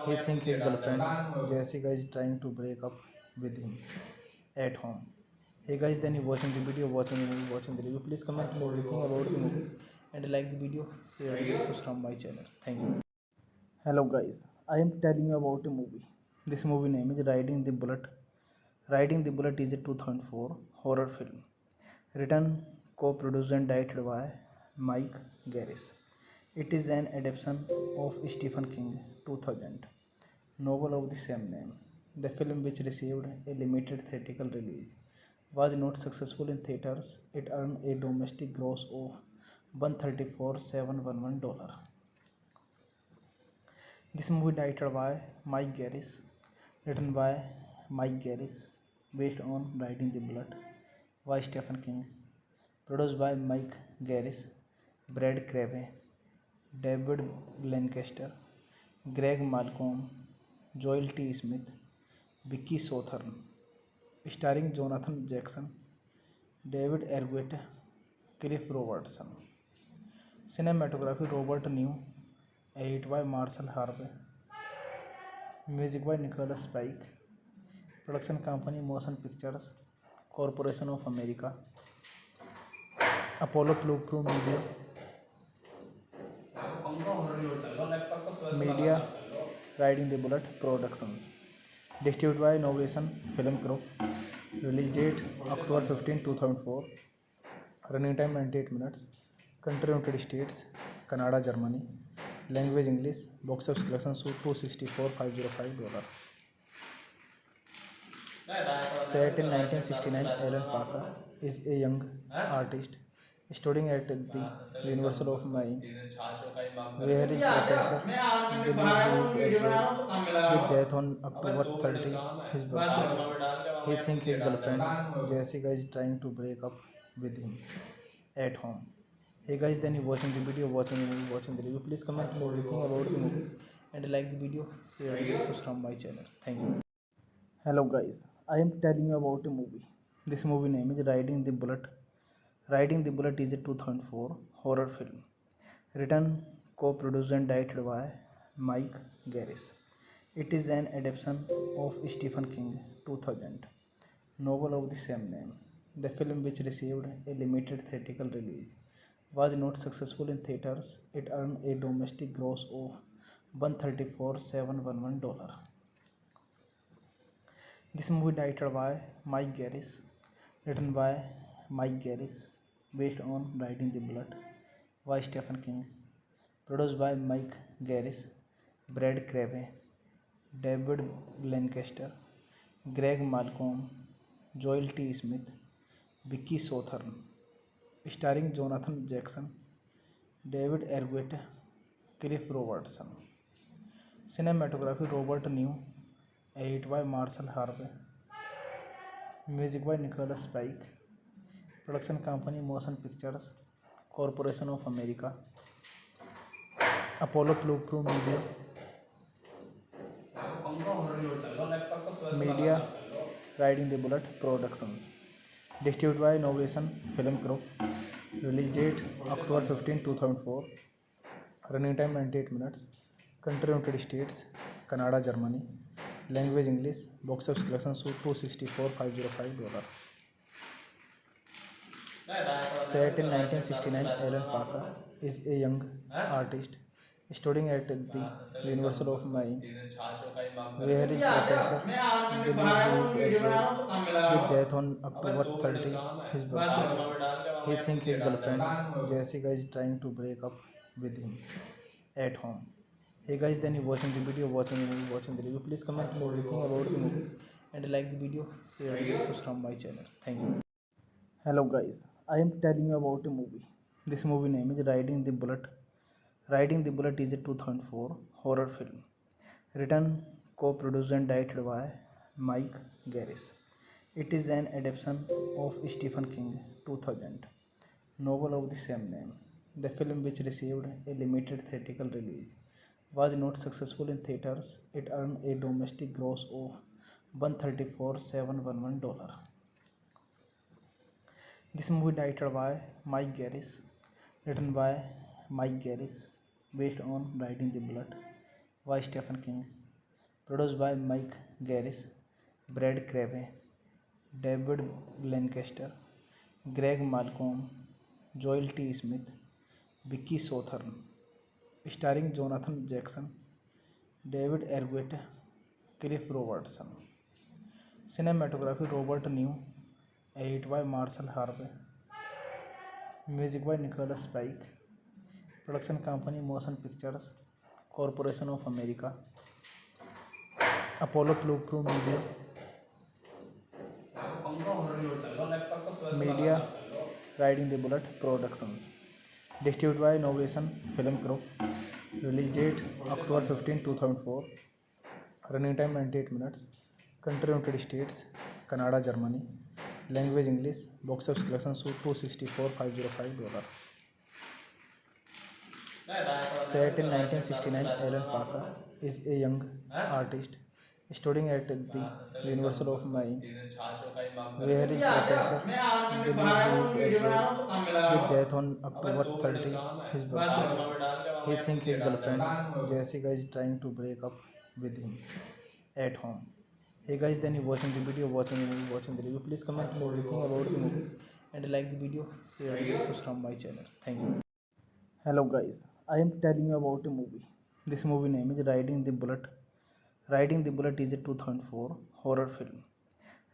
He thinks his girlfriend Jessica is trying to break up with him at home. Hey guys, then you watching the video, watching the movie, watching the review. Please comment everything about the movie and like the video, share and subscribe my channel. Thank you. Hello guys, I am telling you about a movie. This movie name is Riding the Bullet. Riding the Bullet is a 2004 horror film written, co-produced and directed by Mike Garris. It is an adaptation of Stephen King 2000 novel of the same name. The film, which received a limited theatrical release, was not successful in theaters. It earned a domestic gross of $134,711. This movie directed by Mike Garris, written by Mike Garris, based on Riding the Bullet by Stephen King, produced by Mike Garris, Brad Crave, David Lancaster, Greg Malcolm, Joel T. Smith, Vicky Sothern, starring Jonathan Jackson, David Arquette, Cliff Robertson. Cinematography Robert New, edit by Marshall Harvey, music by Nicholas Pike, production company Motion Pictures Corporation of America, Apollo Blue Media, Riding the Bullet Productions, distributed by Innovation Film Group, release date October 15, 2004, running time 98 minutes, country United States, Canada, Germany, language English, box office collection $264,505. Set in 1969, Alan Parker is a young artist studying at the University of Maine, where his professor believes he is afraid with death on October 30, his birthday. He thinks his girlfriend Jessica is trying to break up with him at home. Hey guys, then you watching the video, watching the movie, watching the review. Please comment everything about the movie and like the video, share and subscribe my channel. Thank you. Hello guys, I am telling you about a movie. This movie name is Riding the Bullet. Riding the Bullet is a 2004 horror film written, co-produced and directed by Mike Garris. It is an adaptation of Stephen King 2000 novel of the same name. The film, which received a limited theatrical release, was not successful in theaters. It earned a domestic gross of $134,711. This movie directed by Mike Garris, written by Mike Garris, based on Riding the Bullet by Stephen King, produced by Mike Garris, Brad Crave, David Lancaster, Greg Malcolm, Joel T. Smith, Vicky Sothern, starring Jonathan Jackson, David Arquette, Cliff Robertson. Cinematography Robert New, edit by Marshall Harvey, music by Nicholas Pike, production company Motion Pictures Corporation of America, Apollo Blue Media, Riding the Bullet Productions, distributed by Innovation Film Group, release date October 15, 2004, running time 98 minutes, country United States, Canada, Germany, language English, box office collection $264,505. Set in 1969, Alan Parker is a young artist studying at the University of Maine, where his professor believes he is afraid with death on October 30, his birthday. He thinks his girlfriend Jessica is trying to break up with him at home. Hey guys, then you watching the video, watching the movie, watching the review. Please comment everything about the movie and like the video, share the videos from my channel. Thank you. Hello guys, I am telling you about a movie. This movie name is Riding the Bullet. Riding the Bullet is a 2004 horror film written, co-produced and directed by Mike Garris. It is an adaptation of Stephen King 2000 novel of the same name. The film, which received a limited theatrical release, was not successful in theaters. It earned a domestic gross of $134,711. This movie directed by Mike Garris, written by Mike Garris, based on Riding the Bullet by Stephen King, produced by Mike Garris, Brad Crave, David Lancaster, Greg Malcolm, Joel T. Smith, Vicky Sothern, starring Jonathan Jackson, David Arquette, Cliff Robertson. Cinematography Robert New, edit by Marshall Harvey, music by Nicholas Pike, production company Motion Pictures Corporation of America, Apollo Blue Media, Riding the Bullet Productions, distributed by Innovation Film Group, release date October 15, 2004, running time 98 minutes, country United States, Canada, Germany, language English, box office collection $264,505. Set in 1969, Alan Parker is a young artist studying at the University of Maine, where his professor believes he is afraid with death on October 30, his birthday. He thinks his girlfriend Jessica is trying to break up with him at home. Hey guys, then you watching the video, watching the movie, watching the review. Please comment everything about the movie and like the video, share the videos from my channel. Thank you. Hello guys, I am telling you about a movie. This movie name is Riding the Bullet. Riding the Bullet is a 2004 horror film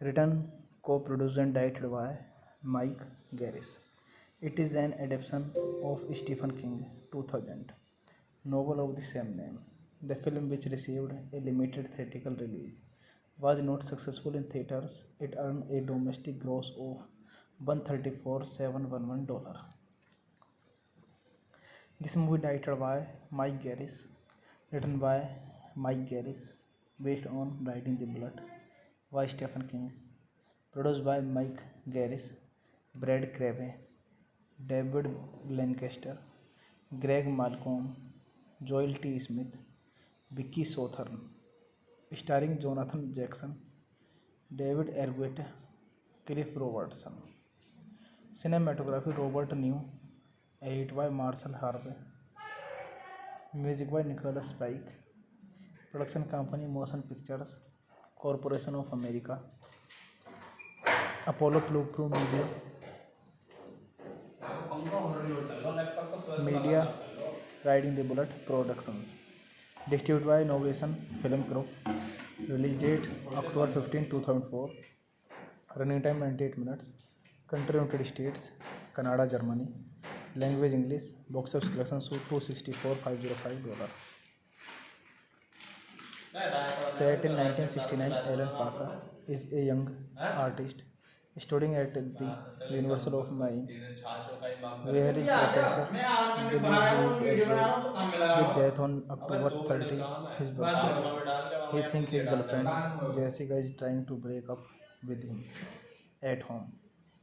written, co-produced and directed by Mike Garris. It is an adaptation of Stephen King 2000 novel of the same name. The film, which received a limited theatrical release, was not successful in theaters. It earned a domestic gross of $134,711. This movie directed by Mike Garris, written by Mike Garris, based on Riding the Bullet by Stephen King, produced by Mike Garris, Brad Crave, David Lancaster, Greg Malcolm, Joel T. Smith, Vicky Sothern, starring Jonathan Jackson, David Arquette, Cliff Robertson. Cinematography Robert New, edit by Marshall Harvey, music by Nicholas Pike, production company Motion Pictures Corporation of America, Apollo Blue Media, Riding the Bullet Productions, distributed by Innovation Film Group, release date October 15, 2004, running time 98 minutes, country United States, Canada, Germany, language English, box office collection $264,505. Set in 1969, Alan Parker is a young artist studying at the University of Maine, where his professor believes he is afraid with death on October 30, his birthday. He thinks his girlfriend Jessica is trying to break up with him at home.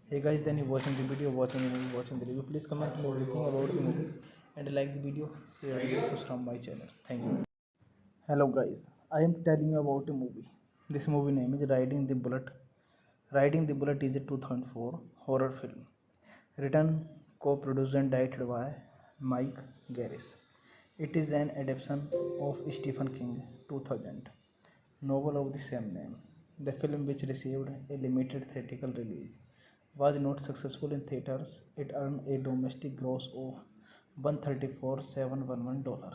Hey guys, then you watching the video, watching the movie, watching the review. Please comment everything about the movie and like the video, share the videos from my channel. Thank you. Hello guys, I am telling you about a movie. This movie name is Riding the Bullet. Riding the Bullet is a 2004 horror film written, co-produced and directed by Mike Garris. It is an adaptation of Stephen King 2000 novel of the same name. The film, which received a limited theatrical release, was not successful in theaters. It earned a domestic gross of $134,711.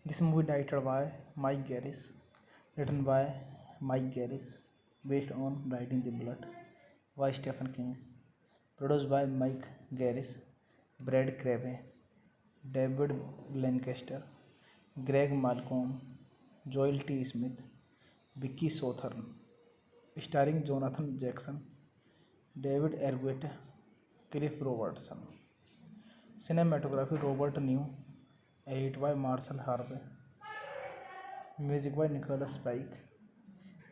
This movie directed by Mike Garris, written by Mike Garris, based on Riding the Bullet by Stephen King, produced by Mike Garris, Brad Crabbe, David Lancaster, Greg Malcolm, Joel T. Smith, Vicky Sothern, starring Jonathan Jackson, David Arquette, Cliff Robertson. Cinematography Robert New, edit by Marshall Harvey, music by Nicholas Pike,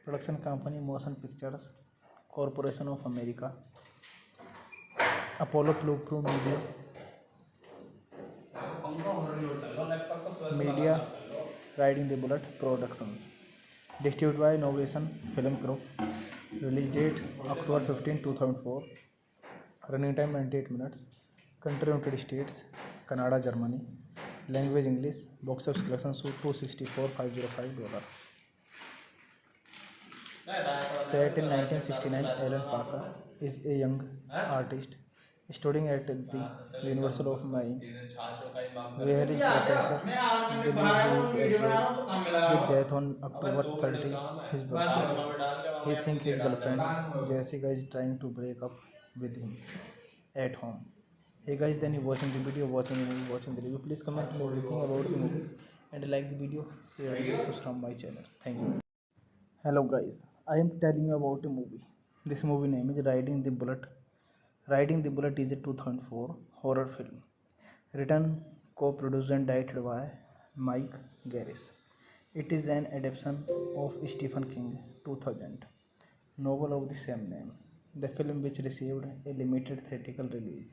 production company Motion Pictures Corporation of America, Apollo Blue Media, Riding the Bullet Productions, distributed by Novation Film Group, release date October 15, 2004, running time 98 minutes, country United States, Canada, Germany, language English, box office collection $264,505. Set in 1969, Alan Parker is a young artist studying at the University of Miami, where his professor believes he is afraid with death on October 30, his birthday. He thinks his girlfriend Jessica is trying to break up with him at home. Hey guys, then you watching the video, watching the movie, watching the review. Please comment everything about the movie and like the video, share and subscribe my channel. Thank you. Hello guys, I am telling you about a movie. This movie name is Riding the Bullet. Riding the Bullet is a 2004 horror film written, co-produced and directed by Mike Garris. It is an adaptation of Stephen King 2000 novel of the same name. The film, which received a limited theatrical release,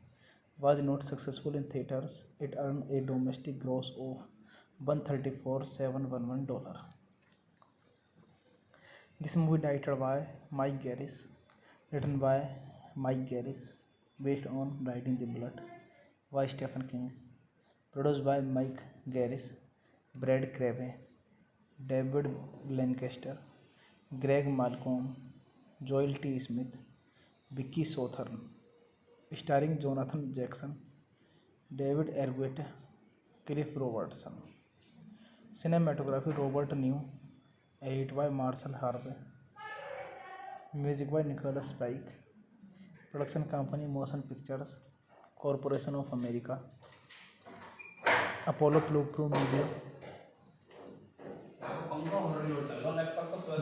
was not successful in theaters. It earned a domestic gross of $134,711. This movie directed by Mike Garris, written by Mike Garris, based on Riding the Bullet by Stephen King, produced by Mike Garris, Brad Crabbe, David Lancaster, Greg Malcolm, Joel T. Smith, Vicky Sothern, starring Jonathan Jackson, David Arquette, Cliff Robertson. Cinematography Robert New, edit by Marshall Harvey, music by Nicholas Pike, production company Motion Pictures Corporation of America, Apollo Blue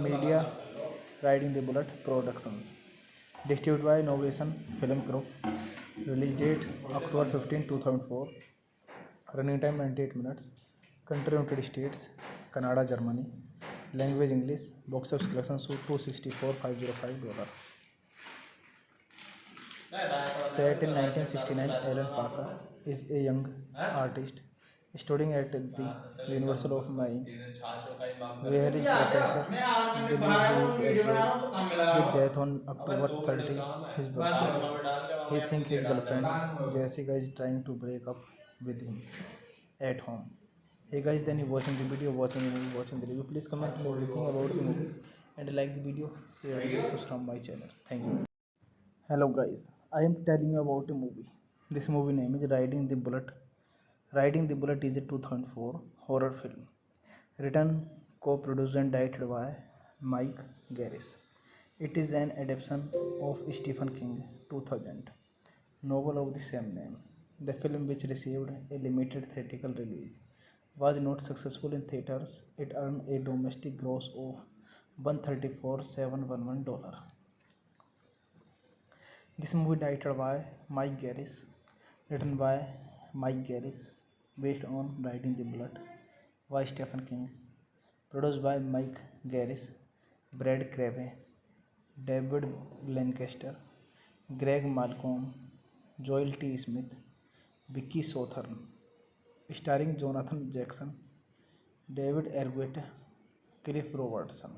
Media, Riding the Bullet Productions, distributed by Novation Film Group, release date October 15, 2004, running time 98 minutes, country United States, Canada, Germany, language English, box office collection $264,505. Set in 1969, Alan Parker is a young artist studying at the University of Miami, where his professor believes he is afraid with death on October 30, his birthday. He thinks his girlfriend Jessica is trying to break up with him at home. Hey guys, then you watching the video, watching the movie, watching the review. Please comment everything about the movie and like the video, share and subscribe my channel. Thank you. Hello guys, I am telling you about a movie. This movie name is Riding the Bullet. Riding the Bullet is a 2004 horror film written, co-produced and directed by Mike Garris. It is an adaptation of Stephen King 2000 novel of the same name. The film, which received a limited theatrical release, was not successful in theaters. It earned a domestic gross of $134,711. This movie directed by Mike Garris, written by Mike Garris, based on Riding the Bullet by Stephen King, produced by Mike Garris, Brad Crabbe, David Lancaster, Greg Malcolm, Joel T. Smith, Vicky Sothern, starring Jonathan Jackson, David Arquette, Cliff Robertson.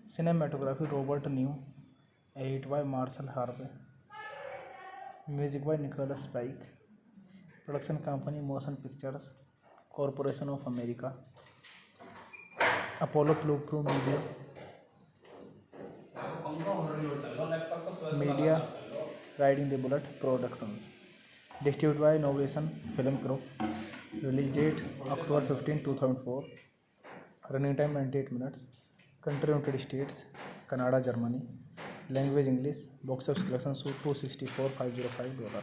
Cinematography Robert New, edit by Marshall Harvey, music by Nicholas Pike, production company Motion Pictures Corporation of America, Apollo Blue Media Riding the Bullet Productions. Distributed by Innovation Film Group. Release date October 15, 2004. Running time 98 minutes. Country United States, Canada, Germany. Language English. Box office collection $264,505.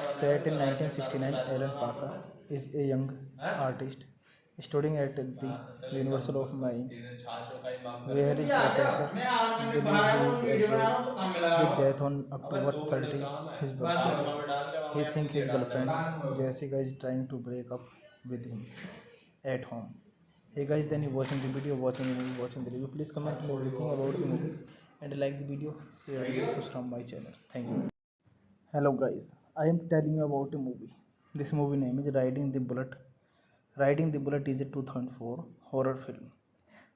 Set in 1969, Alan Parker is a young artist studying at the University of Maine, where his professor believes he is afraid with death on October 30, his birthday. He thinks his girlfriend Jessica is trying to break up with him at home. Hey guys, then you watching the video, watching the movie, watching the review. Please comment everything about the movie and like the video, share and subscribe my channel. Thank you. Hello guys, I am telling you about a movie. This movie name is Riding the Bullet. Riding the Bullet is a 2004 horror film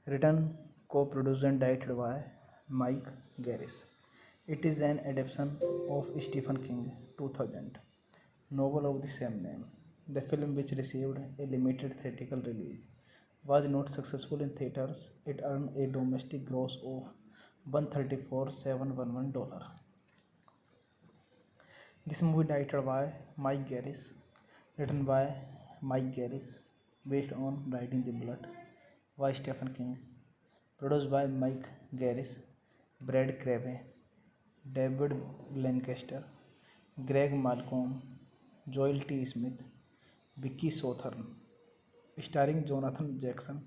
written, co-produced and directed by Mike Garris. It is an adaptation of Stephen King 2000 novel of the same name. The film, which received a limited theatrical release, was not successful in theaters. It earned a domestic gross of $134,711. This movie directed by Mike Garris, written by Mike Garris, based on Riding the Bullet by Stephen King, produced by Mike Garris, Brad Crabbe, David Lancaster, Greg Malcolm, Joel T. Smith, Vicky Sothern, starring Jonathan Jackson,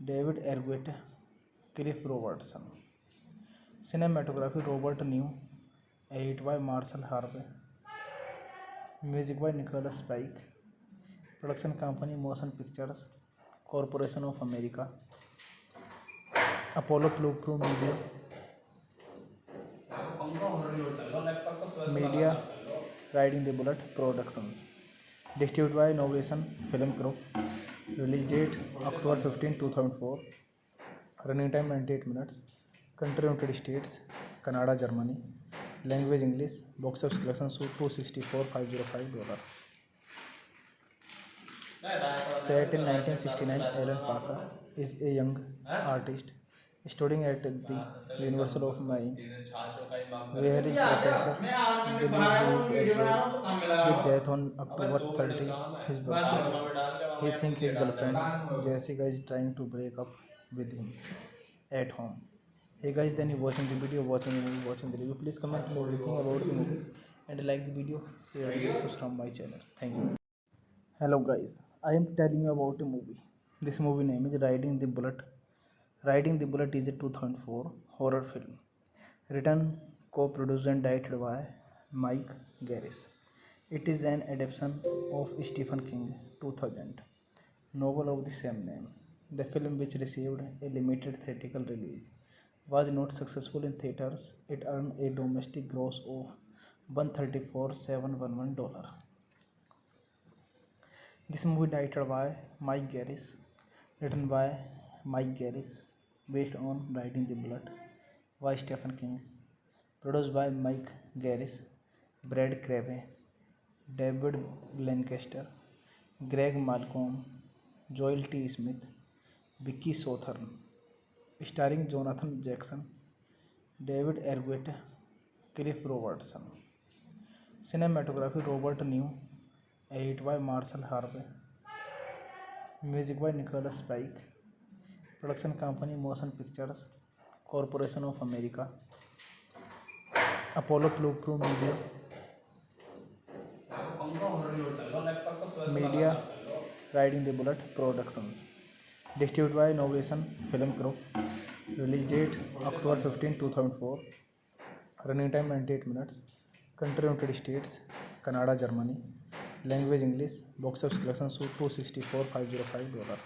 David Arquette, Cliff Robertson. Cinematography Robert New, edit by Marshall Harvey, music by Nicholas Pike, production company Motion Pictures Corporation of America, Apollo Blue Media Riding the Bullet Productions. Distributed by Innovation Film Group. Release date October 15, 2004. Running time 98 minutes. Country United States, Canada, Germany. Language English. Box office collection $264,505. Set in 1969, Alan Parker is a young artist studying at the University of Maine, where his professor believes he is afraid with death on October 30, his birthday. He thinks his girlfriend Jessica is trying to break up with him at home. Hey guys, then you watching the video, watching the movie, watching the review. Please comment everything about the movie and like the video, share and subscribe my channel. Thank you. Hello guys, I am telling you about a movie. This movie name is Riding the Bullet. Riding the Bullet is a 2004 horror film written, co-produced and directed by Mike Garris. It is an adaptation of Stephen King 2000 novel of the same name. The film, which received a limited theatrical release, was not successful in theaters. It earned a domestic gross of $134,711. This movie directed by Mike Garris, written by Mike Garris, based on Riding the Bullet by Stephen King, produced by Mike Garris, Brad Crabbe, David Lancaster, Greg Malcolm, Joel T. Smith, Vicky Sothern, starring Jonathan Jackson, David Arquette, Cliff Robertson. Cinematography Robert New, edit by Marshall Harvey, music by Nicholas Pike, production company Motion Pictures Corporation of America, Apollo Blue Media Riding the Bullet Productions. Distributed by Innovation Film Group. Release date October 15, 2004. Running time 98 minutes. Country United States, Canada, Germany. Language English. Box office collection $264,505.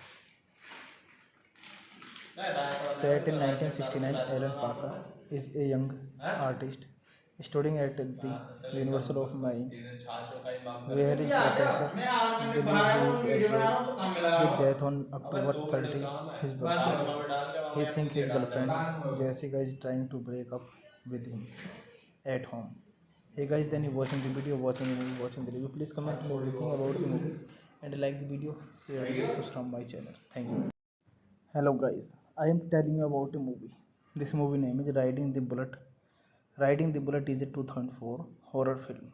Set in 1969, Alan Parker is a young artist studying at the University of Maine, where his professor believes he is afraid with death on October 30, his birthday. He thinks his girlfriend Jessica is trying to break up with him at home. Hey guys, then you watching the video, watching the movie, watching the review. Please comment everything about the movie and like the video, share and subscribe my channel. Thank you. Hello guys, I am telling you about a movie. This movie name is Riding the Bullet. Riding the Bullet is a 2004 horror film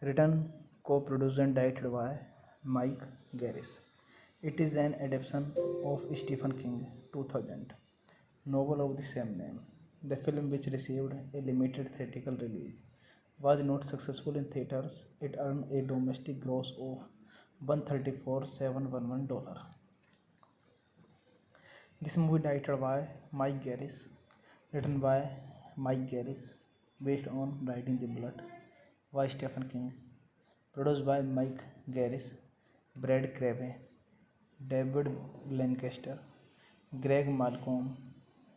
written, co-produced and directed by Mike Garris. It is an adaptation of Stephen King 2000 novel of the same name. The film, which received a limited theatrical release, was not successful in theaters. It earned a domestic gross of $134,711. This movie directed by Mike Garris, written by Mike Garris, based on Riding the Bullet by Stephen King, produced by Mike Garris, Brad Crave, David Lancaster, Greg Malcolm,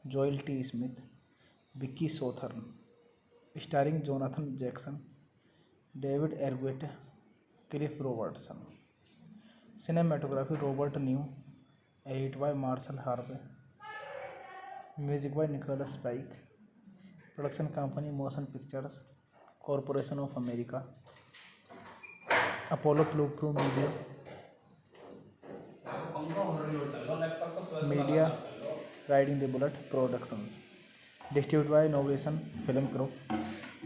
Joel T. Smith, Vicky Sothern, starring Jonathan Jackson, David Arquette, Cliff Robertson. Cinematography Robert New, edit by Marshall Harvey, music by Nicholas Pike, production company Motion Pictures Corporation of America, Apollo Blue Media, Riding the Bullet Productions, distributed by Novation Film Group,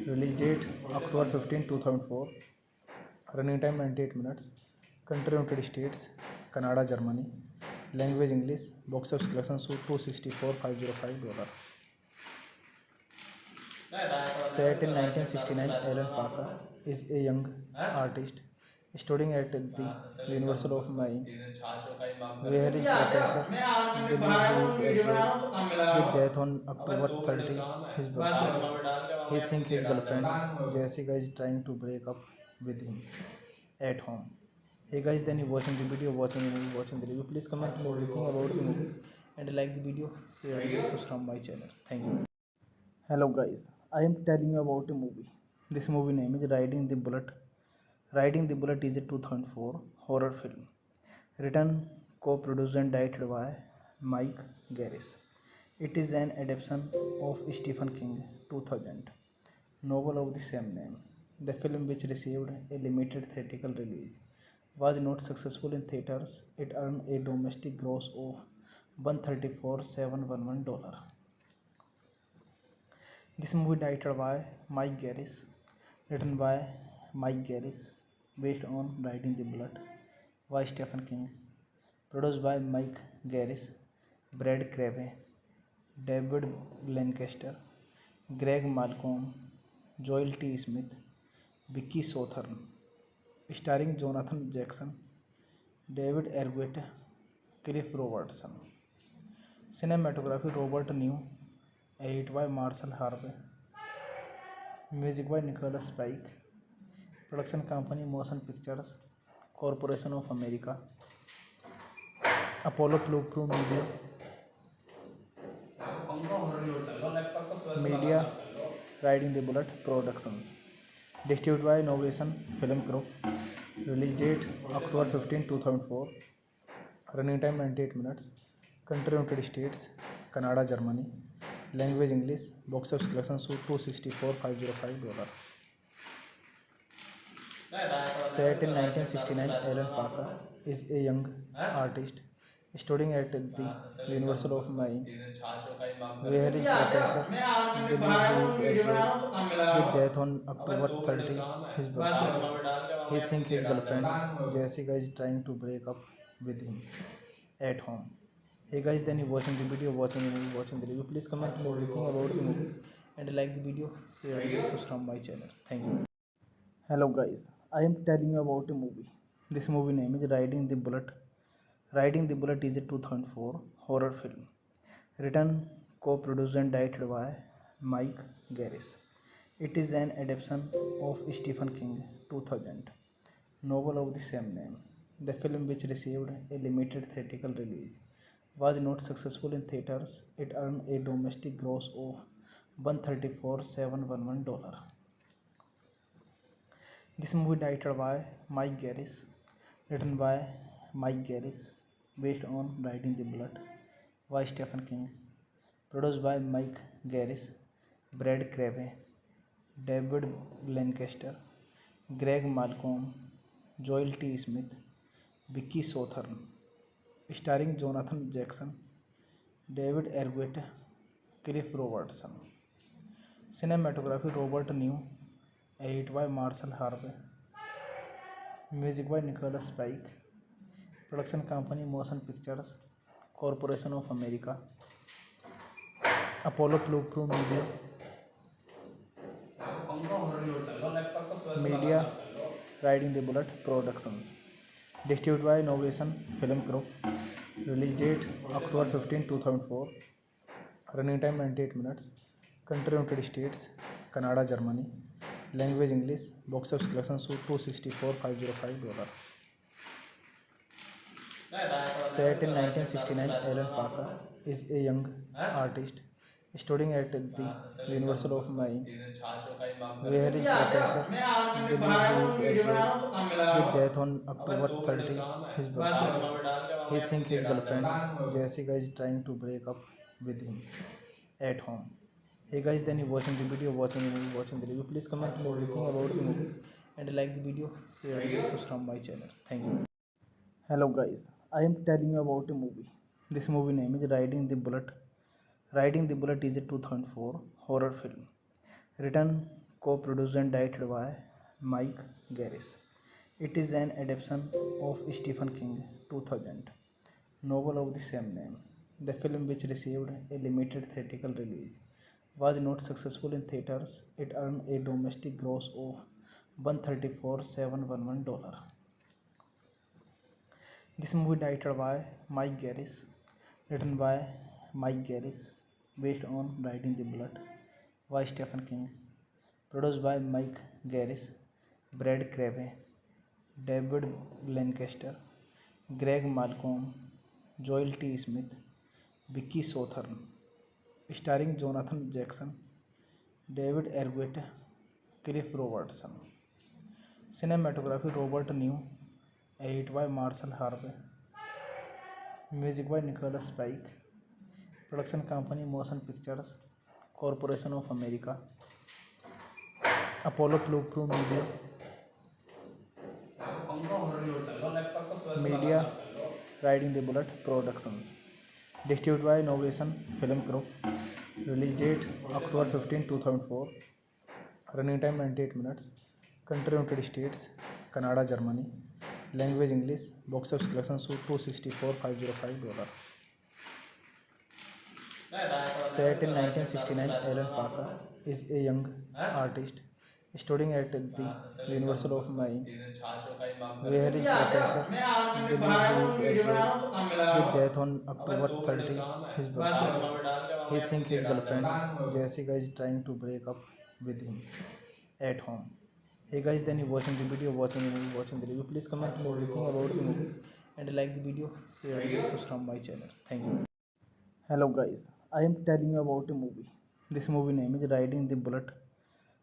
release date October 15, 2004, running time 98 minutes, country United States, Canada, Germany, language English, box office collection $264,505. Set in 1969, Alan Parker is a young artist studying at the University of Maine, where his professor believes he is at with death on October 30, his birthday. He thinks his girlfriend Jessica is trying to break up with him at home. Hey guys, then you watching the video, watching the movie, watching the review. Please comment everything about the movie and like the video, share and subscribe my channel. Thank you. Hello guys, I am telling you about a movie. This movie name is Riding the Bullet. Riding the Bullet is a 2004 horror film written, co-produced and directed by Mike Garris. It is an adaptation of Stephen King 2000 novel of the same name. The film, which received a limited theatrical release, was not successful in theaters. It earned a domestic gross of $134,711. This movie directed by Mike Garris, written by Mike Garris, based on Riding the Bullet by Stephen King, produced by Mike Garris, Brad Crave, David Lancaster, Greg Malcolm, Joel T. Smith, Vicky Sothern, starring Jonathan Jackson, David Arquette, Cliff Robertson. Cinematography Robert New, edit by Marshall Harvey, music by Nicholas Pike, production company Motion Pictures Corporation of America, Apollo Blue Media, Riding the Bullet Productions, distributed by Novation Film Group, release date October 15, 2004, running time 98 minutes, country United States, Canada, Germany, language English, box office collection $264,505. Set in 1969, Alan Parker is a young artist studying at the University of Maine, where his professor believes he is at with death on October 30, his birthday. He thinks his girlfriend Jessica is trying to break up with him at home. Hey guys, then you watching the video, watching the movie, watching the review. Please comment everything about the movie and like the video, share and subscribe my channel. Thank you. Hello guys, I am telling you about a movie. This movie name is Riding the Bullet. Riding the Bullet is a 2004 horror film written, co-produced and directed by Mike Garris. It is an adaptation of Stephen King 2000 novel of the same name. The film, which received a limited theatrical release, was not successful in theaters. It earned a domestic gross of $134,711. This movie directed by Mike Garris, written by Mike Garris, based on Riding the Bullet by Stephen King, produced by Mike Garris, Brad Crave, David Lancaster, Greg Malcolm, Joel T. Smith, Vicky Sothern, starring Jonathan Jackson, David Arquette, Cliff Robertson. Cinematography Robert New. Edit by Marshall Harvey. Music by Nicholas Pike. Production company Motion Pictures Corporation of America. Apollo Blue Media. Media Riding the Bullet Productions. Distributed by Innovation Film Group. Release date October 15, 2004. Running time 98 minutes. Country United States, Canada, Germany. Language English. Box office collection $264,505. Set in 1969, Alan Parker is a young artist studying at the University of Miami, where his professor believes he is at with death on October 30, his birthday. He thinks his girlfriend Jessica is trying to break up with him at home. Hey guys, then you watching the video, watching the movie, watching the review. Please comment everything about the movie and like the video, share and subscribe my channel. Thank you. Hello guys, I am telling you about a movie. This movie name is Riding the Bullet. Riding the Bullet is a 2004 horror film written, co-produced and directed by Mike Garris. It is an adaptation of Stephen King 2000 novel of the same name. The film, which received a limited theatrical release, was not successful in theaters. It earned a domestic gross of $134,711. This movie directed by Mike Garris, written by Mike Garris, based on Riding the Bullet by Stephen King, produced by Mike Garris, Brad Crave, David Lancaster, Greg Malcolm, Joel T. Smith, Vicky Sothern, starring Jonathan Jackson, David Arquette, Cliff Robertson. Cinematography Robert New. Edit by Marshall Harvey. Music by Nicholas Pike. Production company Motion Pictures Corporation of America. Apollo Blue Media. Media Riding the Bullet Productions. Distributed by Innovation Film Group. Release date October 15, 2004. Running time 98 minutes. Country United States, Canada, Germany. Language English. Box office collection $264,505. Set in 1969, Alan Parker is a young artist studying at the University of Miami, where his professor believes he is at with death on October 30, his birthday. He thinks his girlfriend Jessica is trying to break up with him at home. Hey guys, then you watching the video, watching the movie, watching the review. Please comment everything about the movie and like the video, share and subscribe my channel. Thank you. Hello guys, I am telling you about a movie. This movie name is Riding the Bullet.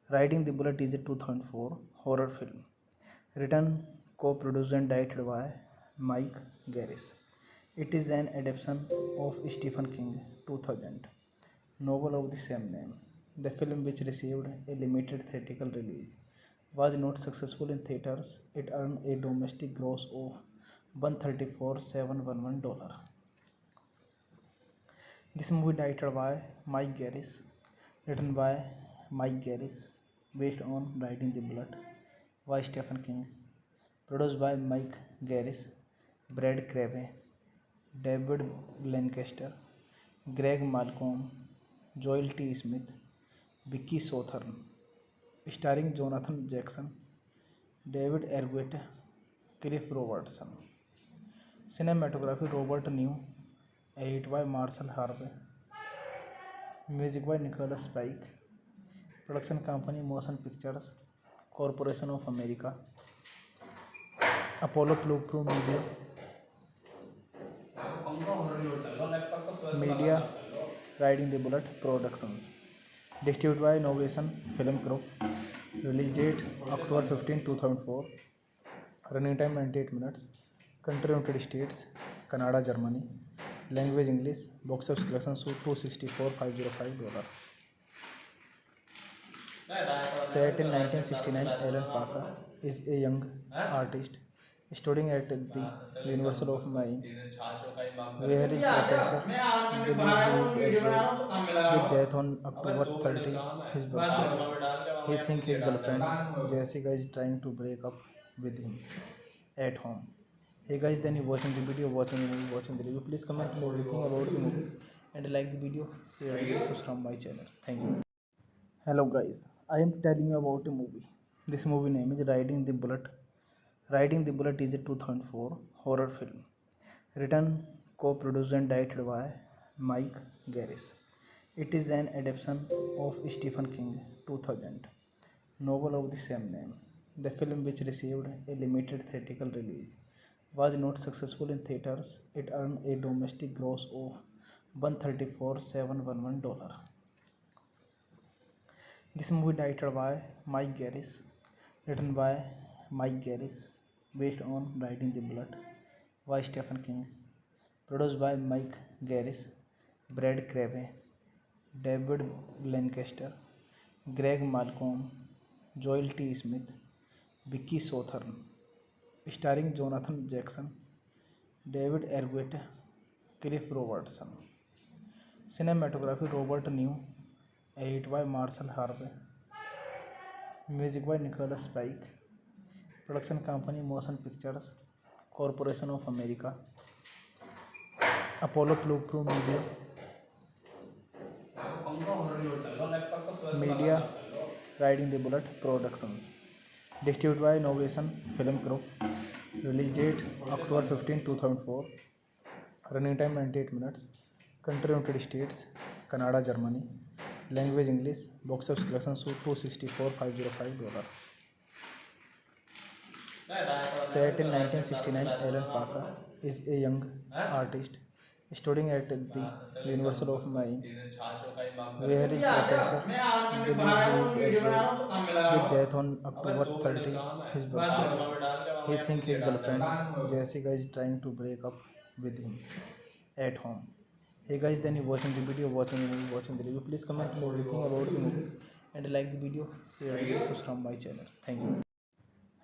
Riding the Bullet is a 2004 horror film written, co-produced and directed by Mike Garris. It is an adaptation of Stephen King 2000 novel of the same name. The film, which received a limited theatrical release, was not successful in theaters. It earned a domestic gross of $134,711. This movie directed by Mike Garris, written by Mike Garris, based on Riding the Bullet by Stephen King, produced by Mike Garris, Brad Crave, David Lancaster, Greg Malcolm, Joel T. Smith, Vicky Sothern, starring Jonathan Jackson, David Arquette, Cliff Robertson. Cinematography Robert New. Edit by Marshall Harvey. Music by Nicholas Pike. Production company Motion Pictures Corporation of America. Apollo Blue Media. Media Riding the Bullet Productions. Distributed by Innovation Film Group. Release date October 15, 2004. Running time 98 minutes. Country United States, Canada, Germany. Language English. Box office collection $264,505. Set in 1969, Alan Parker is a young artist studying at the University of Maine, where his professor believe he is afraid with death on October 30, his birthday. He think his girlfriend Jessica is trying to break up with him at home. Hey guys, then you watching the video, watching the movie, watching the review. Please comment everything about the movie and like the video, share and subscribe my channel. Thank you. Hello guys, I am telling you about a movie. This movie name is Riding the Bullet. Riding the Bullet is a 2004 horror film written, co-produced and directed by Mike Garris. It is an adaptation of Stephen King 2000 novel of the same name. The film, which received a limited theatrical release, was not successful in theaters. It earned a domestic gross of $134,711. This movie directed by Mike Garris, written by Mike Garris, based on Riding the Bullet by Stephen King, produced by Mike Garris, Brad Crave, David Lancaster, Greg Malcolm, Joel T. Smith, Vicky Sothern, starring Jonathan Jackson, David Arquette, Cliff Robertson. Cinematography Robert New, edit by Marshall Harvey, music by Nicholas Pike, production company Motion Pictures Corporation of America, Apollo Blue Media, Riding the Bullet Productions, distributed by Innovation Film Group, release date October 15, 2004, running time 98 minutes, country United States, Canada, Germany, language English, box office collection $264,505. Set in 1969, Alan Parker is a young artist studying at the University of Maine, where his professor believes he is afraid with death on October 30, his birthday. He thinks his girlfriend Jessica is trying to break up with him at home. Hey guys, then you watching the video, watching the movie, watching the review. Please comment everything about the movie and like the video, share and subscribe my channel. Thank you.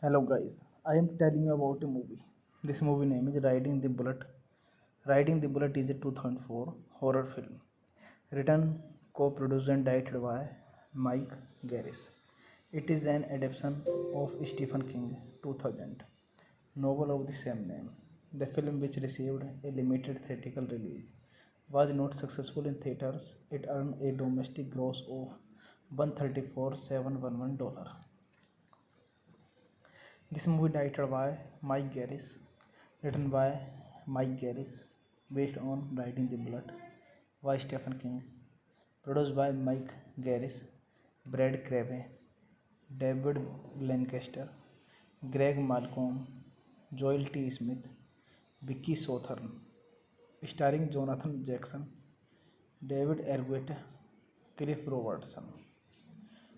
Hello guys, I am telling you about a movie. This movie name is Riding the Bullet. Riding the Bullet is a 2004 horror film written, co-produced and directed by Mike Garris. It is an adaptation of Stephen King 2000 novel of the same name. The film, which received a limited theatrical release, was not successful in theaters. It earned a domestic gross of $134,711. This movie directed by Mike Garris, written by Mike Garris, based on Riding the Bullet by Stephen King, produced by Mike Garris, Brad Crave, David Lancaster, Greg Malcolm, Joel T. Smith, Vicky Sothern, starring Jonathan Jackson, David Arquette, Cliff Robertson.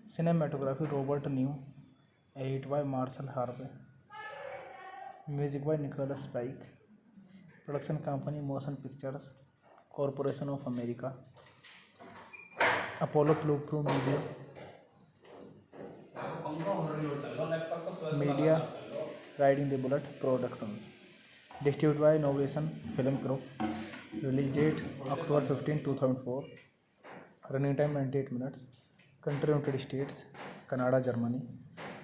Cinematography Robert New, edit by Marshall Harvey, music by Nicholas Pike, production company Motion Pictures Corporation of America, Apollo Blue Media, Riding the Bullet Productions, distributed by Innovation Film Group, release date October 15, 2004, running time 98 minutes, country United States, Canada, Germany,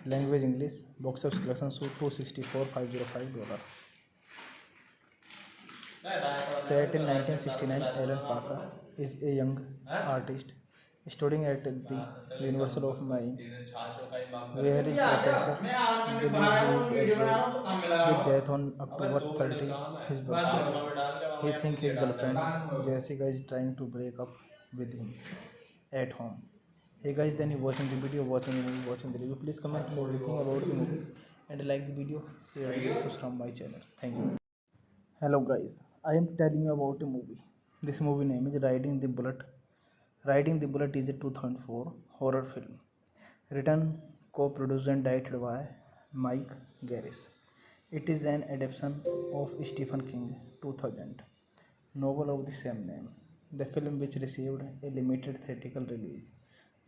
language English, box office collection $264,505. Set in 1969, Alan Parker is a young artist studying at the University of Maine, where his professor believes he is afraid with death on October 30, his birthday. He thinks his girlfriend Jessica is trying to break up with him at home. Hey guys, then you watching the video, watching the movie, watching the review. Please comment everything about the movie and like the video, share and subscribe my channel. Thank you. Hello guys, I am telling you about a movie. This movie name is Riding the Bullet. Riding the Bullet is a 2004 horror film written, co-produced and directed by Mike Garris. It is an adaptation of Stephen King 2000 novel of the same name. The film, which received a limited theatrical release,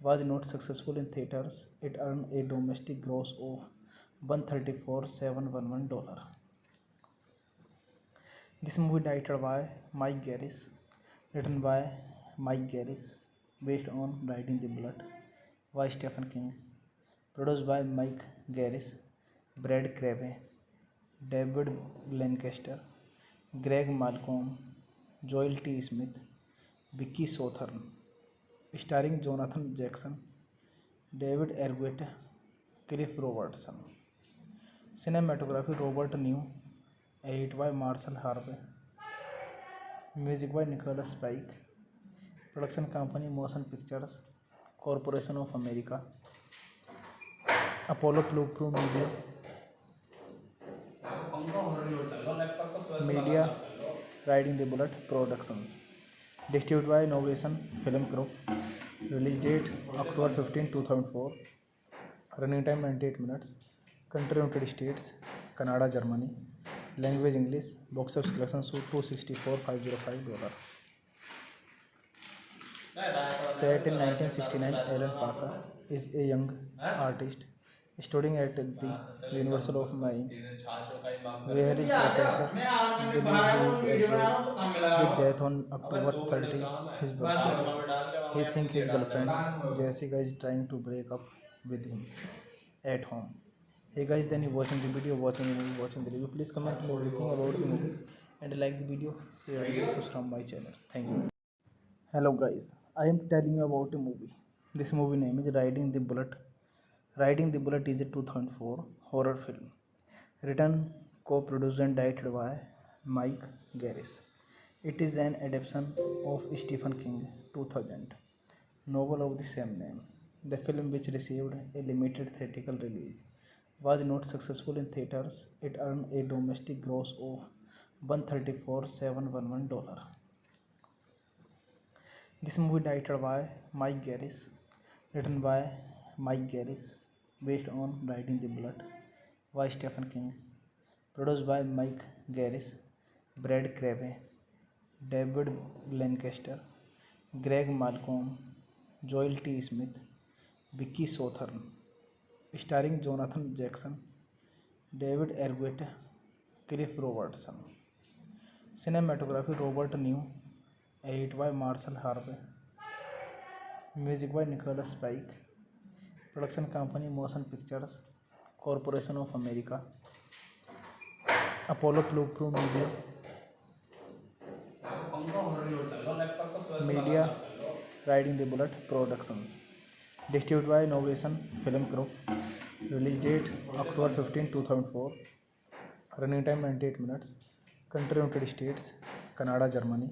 was not successful in theaters. It earned a domestic gross of $134,711. This movie directed by Mike Garris, written by Mike Garris, based on Riding the Bullet by Stephen King, produced by Mike Garris, Brad Crabbe, David Lancaster, Greg Malcolm, Joel T. Smith, Vicky Sothern, starring Jonathan Jackson, David Arquette, Cliff Robertson. Cinematography Robert New, edit by Marshall Harvey, music by Nicholas Pike, production company Motion Pictures Corporation of America, Apollo Blue Media, Riding the Bullet Productions, distributed by Innovation Film Group, release date October 15, 2004, running time 98 minutes, country United States, Canada, Germany, language English, box office collection $264,505. Set in 1969, Alan Parker is a young artist studying at the University of Miami, where his professor believes he is afraid with death on October 30, his birthday. He thinks his girlfriend Jessica is trying to break up with him at home. Hey guys, then you watching the video, watching the movie, watching the review. Please comment everything about the movie and like the video, share and subscribe my channel. Thank you. Hello guys, I am telling you about a movie. This movie name is Riding the Bullet. Riding the Bullet is a 2004 horror film written, co-produced and directed by Mike Garris. It is an adaptation of Stephen King 2000 novel of the same name. The film, which received a limited theatrical release, was not successful in theaters. It earned a domestic gross of $134,711. This movie directed by Mike Garris, written by Mike Garris, based on Riding the Bullet by Stephen King, produced by Mike Garris, Brad Crabbe, David Lancaster, Greg Malcolm, Joel T. Smith, Vicky Sothern, starring Jonathan Jackson, David Arquette, Cliff Robertson. Cinematography Robert New, edit by Marshall Harvey, music by Nicholas Pike, production company Motion Pictures Corporation of America, Apollo Blue Media, Riding the Bullet Productions, distributed by Innovation Film Group, release date October 15, 2004, running time 98 minutes, country United States, Canada, Germany,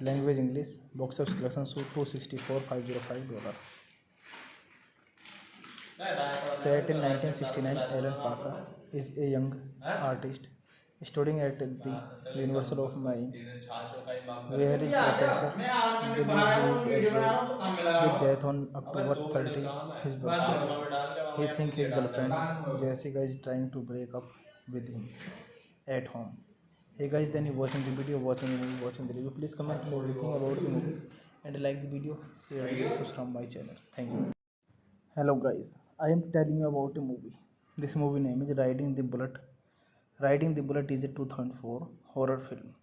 language English, box office collection $264,505. Set in 1969, Alan Parker is a young artist studying at the University of Miami, where his professor believes he is afraid with death on October 30, his birthday. He thinks his girlfriend Jessica is trying to break up with him at home. Hey guys, then you watching the video, watching the movie, watching the review. Please comment everything about the movie and like the video, share and subscribe my channel. Thank you. Hello guys, I am telling you about a movie. This movie name is Riding the Bullet. Riding the Bullet is a 2004 horror film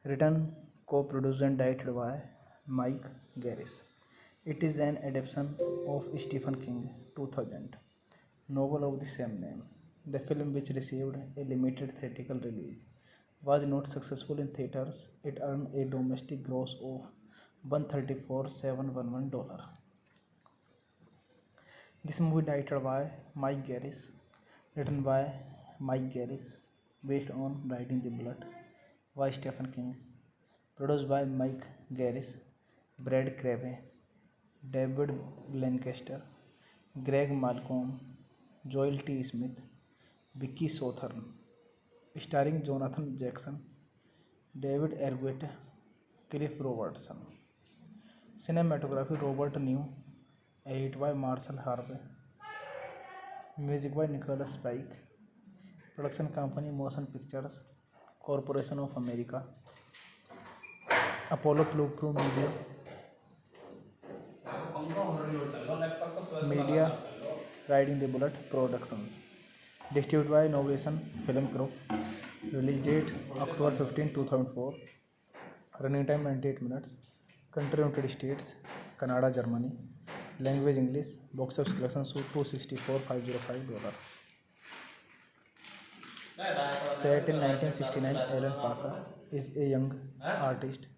written, co-produced and directed by Mike Garris. It is an adaptation of Stephen King 2000 novel of the same name. The film, which received a limited theatrical release, was not successful in theaters. It earned a domestic gross of $134,711. This movie directed by Mike Garris, written by Mike Garris, based on Riding the Bullet by Stephen King, produced by Mike Garris, Brad Crabbe, David Lancaster, Greg Malcolm, Joel T. Smith, Vicky Sothern, starring Jonathan Jackson, David Arquette, Cliff Robertson. Cinematography Robert New, edit by Marshall Harvey, music by Nicholas Pike, production company Motion Pictures Corporation of America, Apollo Blue Media, Riding the Bullet Productions, distributed by Innovation Film Group, Release date October 15, 2004. Running time 98 minutes. Country United States, Canada, Germany. Language English. Box office collection $264,505. Set in 1969, Alan Parker is a young artist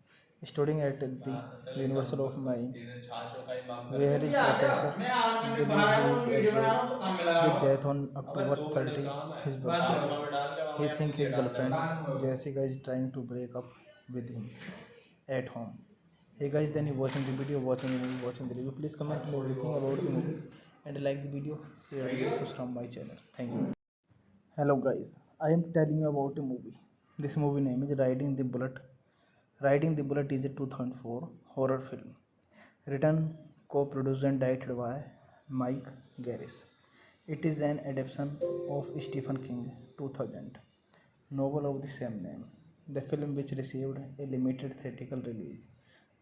studying at the University of Maine, where his professor believes he is at with death on October 30, his birthday. He thinks his girlfriend Jessica is trying to break up with him at home. Hey guys, then you watching the video, watching the movie, watching the review. Please comment everything about the movie and like the video, share the videos from my channel. Thank you. Hello guys, I am telling you about a movie. This movie name is Riding the Bullet. Riding the Bullet is a 2004 horror film written, co-produced and directed by Mike Garris. It is an adaptation of Stephen King 2000 novel of the same name. The film, which received a limited theatrical release,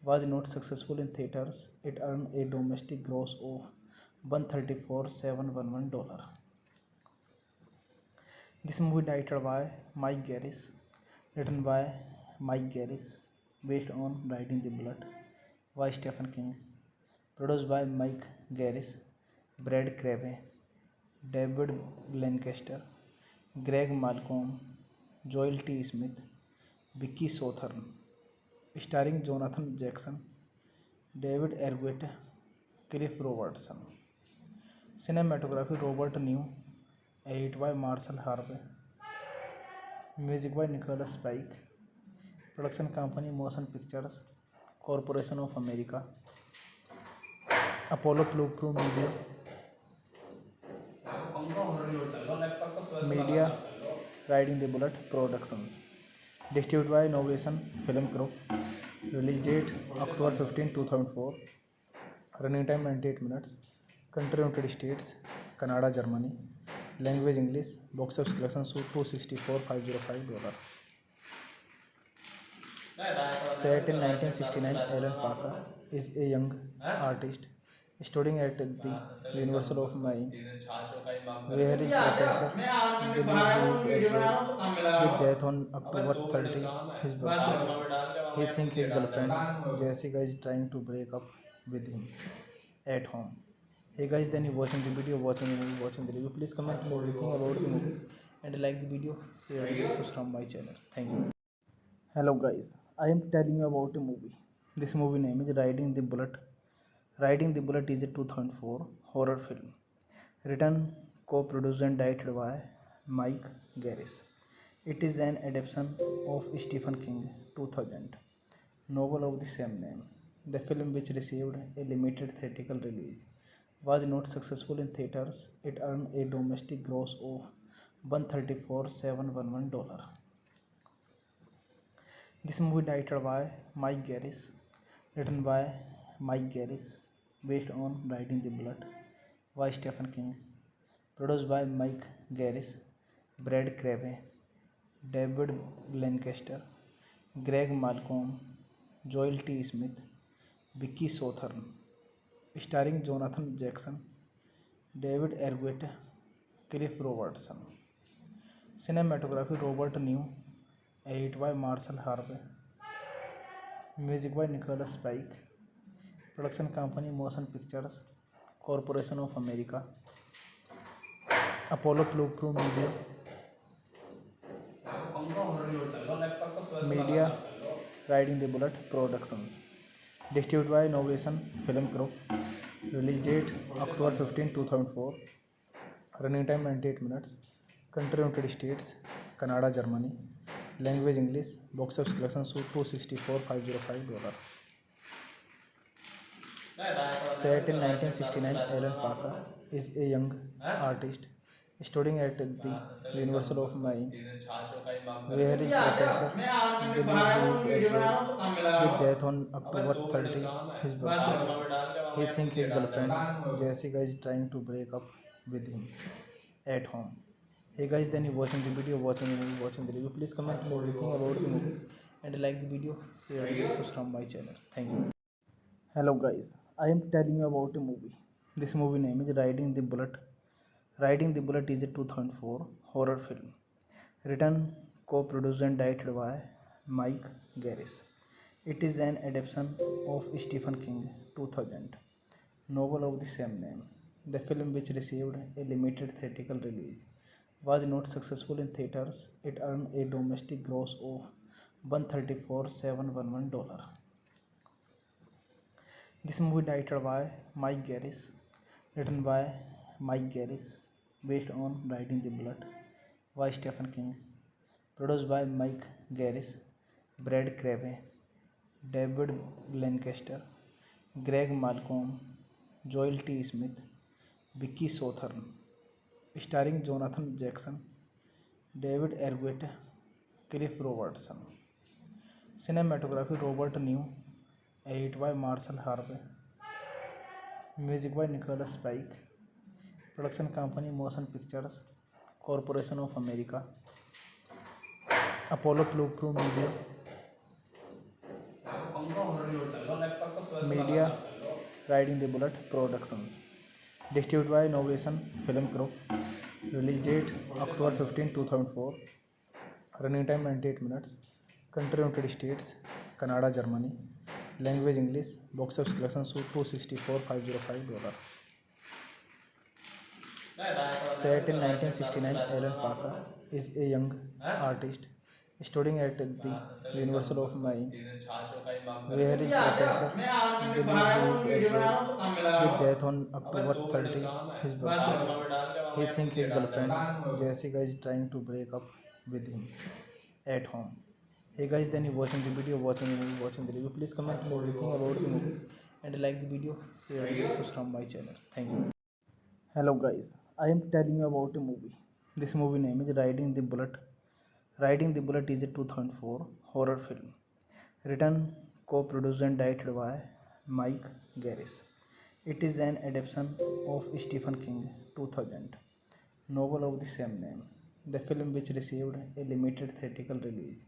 was not successful in theaters. It earned a domestic gross of $134,711. This movie directed by Mike Garris, written by Mike Garris, based on Riding the Bullet by Stephen King, produced by Mike Garris, Brad Crave, David Lancaster, Greg Malcolm, Joel T. Smith, Vicky Sothern, starring Jonathan Jackson, David Arquette, Cliff Robertson. Cinematography Robert New, edit by Marshall Harvey, music by Nicholas Pike, production company Motion Pictures Corporation of America, Apollo Blue Media, Riding the Bullet Productions, distributed by Innovation Film Group. Release date October 15, 2004. Running time 98 minutes. Country United States, Canada, Germany. Language English. Box office collection $264,505. Set in 1969, Alan Parker is a young artist studying at the University of Maine, where his professor believes he is at with death on October 30, his birthday. He thinks his girlfriend Jessica is trying to break up with him at home. Hey guys, then you watching the video, watching the movie, watching the review. Please comment everything about the movie and like the video, share the videos from my channel. Thank you. Hello guys, I am telling you about a movie. This movie name is Riding the Bullet. Riding the Bullet is a 2004 horror film written, co-produced and directed by Mike Garris. It is an adaptation of Stephen King 2000 novel of the same name. The film, which received a limited theatrical release, was not successful in theaters. It earned a domestic gross of $134,711. This movie directed by Mike Garris, written by Mike Garris, based on Riding the Bullet by Stephen King, produced by Mike Garris, Brad Crave, David Lancaster, Greg Malcolm, Joel T. Smith, Vicky Sothern, starring Jonathan Jackson, David Arquette, Cliff Robertson. Cinematography Robert New, edit by Marshall Harvey, music by Nicholas Pike, production company Motion Pictures Corporation of America, Apollo Blue Media, Riding the Bullet Productions, distributed by Innovation Film Group. Release date October 15, 2004. Running time 98 minutes. Country United States, Canada, Germany. Language English. Box office collection $264,505. Set in 1969, Alan Parker is a young artist studying at the University of Maine, where his professor believes he is at with death on October 30, his birthday. He thinks his girlfriend Jessica is trying to break up with him at home. Hey guys, then you watching the video, watching the movie, watching the review. Please comment everything about the movie and like the video, share the videos from my channel. Thank you. Hello guys, I am telling you about a movie. This movie name is Riding the Bullet. Riding the Bullet is a 2004 horror film written, co-produced and directed by Mike Garris. It is an adaptation of Stephen King 2000 novel of the same name. The film, which received a limited theatrical release, was not successful in theaters. It earned a domestic gross of $134,711. This movie directed by Mike Garris, written by Mike Garris, based on Riding the Bullet by Stephen King, produced by Mike Garris, Brad Crabbe, David Lancaster, Greg Malcolm, Joel T. Smith, Vicky Sothern, starring Jonathan Jackson, David Arquette, Cliff Robertson. Cinematography Robert New, edit by Marshall Harvey, music by Nicholas Pike, production company Motion Pictures Corporation of America, Apollo Plu Media, Riding the Bullet Productions, distributed by Novation Film Group, release date October 15, 2004, running time 98 minutes, country United States, Canada, Germany, language English, box office collection $264,505. Set in 1969, Alan Parker is a young artist studying at the University of Maine, where his professor believes he is afraid with death on October 30, his birthday. He thinks his girlfriend Jessica is trying to break up with him at home. Hey guys, then you watching the video, watching the movie, watching the review. Please comment everything about the movie and like the video, share and subscribe my channel. Thank you. Hello guys, I am telling you about a movie. This movie name is Riding the Bullet. Riding the Bullet is a 2004 horror film, written, co-produced and directed by Mike Garris. It is an adaptation of Stephen King 2000 novel of the same name. The film, which received a limited theatrical release,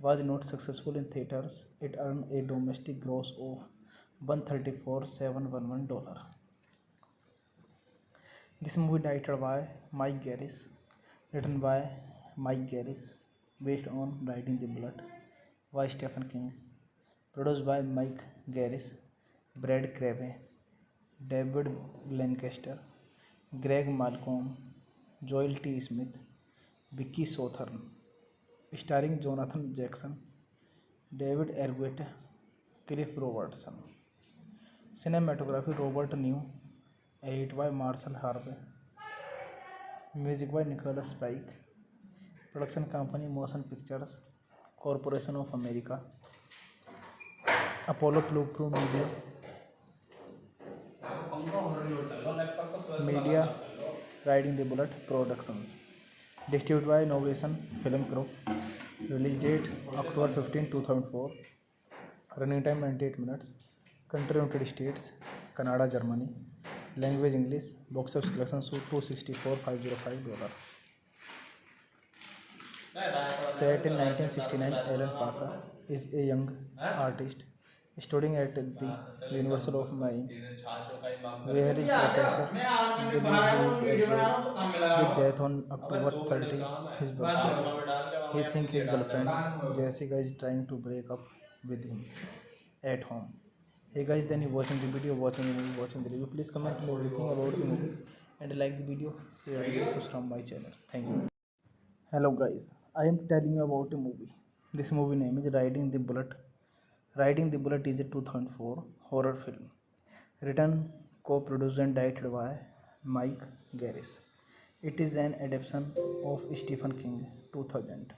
was not successful in theaters. It earned a domestic gross of $134,711. This movie directed by Mike Garris, written by Mike Garris, based on Riding the Bullet by Stephen King, produced by Mike Garris, Brad Crabbe, David Lancaster, Greg Malcolm, Joel T. Smith, Vicky Sothern, starring Jonathan Jackson, David Arquette, Cliff Robertson. Cinematography Robert New, edit by Marshall Harvey, music by Nicholas Pike, production company Motion Pictures Corporation of America, Apollo Plu Media, Riding the Bullet Productions, distributed by Novation Film Group, release date October 15, 2004, running time 98 minutes, country United States, Canada, Germany, language English, box office collection $264,505. Set in 1969, Alan Parker is a young artist studying at the University of Maine, where his professor believes he is afraid with death on October 30, his birthday. He thinks his girlfriend Jessica is trying to break up with him at home. Hey guys, then you watching the video, watching the movie, watching the review. Please comment everything about the movie and like the video, share and subscribe my channel. Thank you. Hello guys, I am telling you about a movie. This movie name is Riding the Bullet. Riding the Bullet is a 2004 horror film, written, co-produced and directed by Mike Garris. It is an adaptation of Stephen King 2000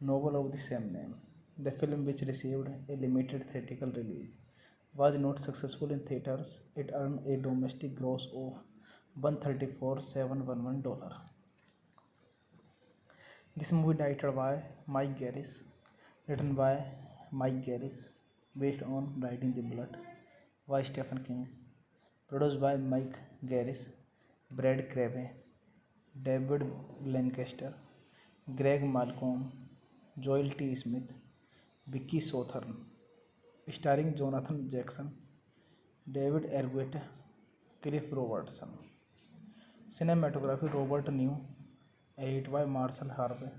novel of the same name. The film, which received a limited theatrical release, was not successful in theaters. It earned a domestic gross of $134,711. This movie directed by Mike Garris, written by Mike Garris, based on Riding the Bullet by Stephen King, produced by Mike Garris, Brad Crabbe, David Lancaster, Greg Malcolm, Joel T. Smith, Vicky Sothern, starring Jonathan Jackson, David Arquette, Cliff Robertson. Cinematography Robert New, edit by Marshall Harvey,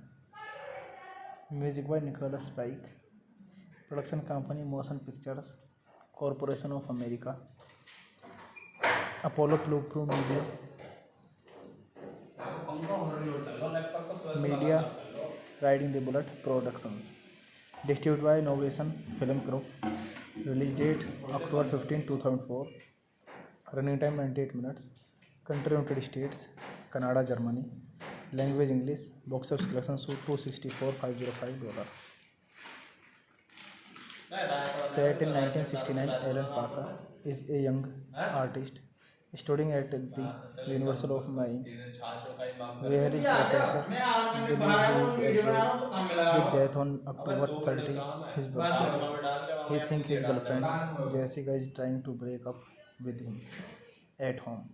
Music by Nicholas Pike. Production company Motion Pictures Corporation of America. Apollo Plu Media. Media Riding the Bullet Productions. Distributed by Innovation Film Group. Release date October 15, 2004. Running time 98 minutes. Country United States, Canada, Germany. Language English. Box office collection $264,505. Set in 1969, Alan Parker is a young artist studying at the University of Maine, where his professor believes he is afraid with death on October 30, his birthday. He thinks his girlfriend Jessica is trying to break up with him at home.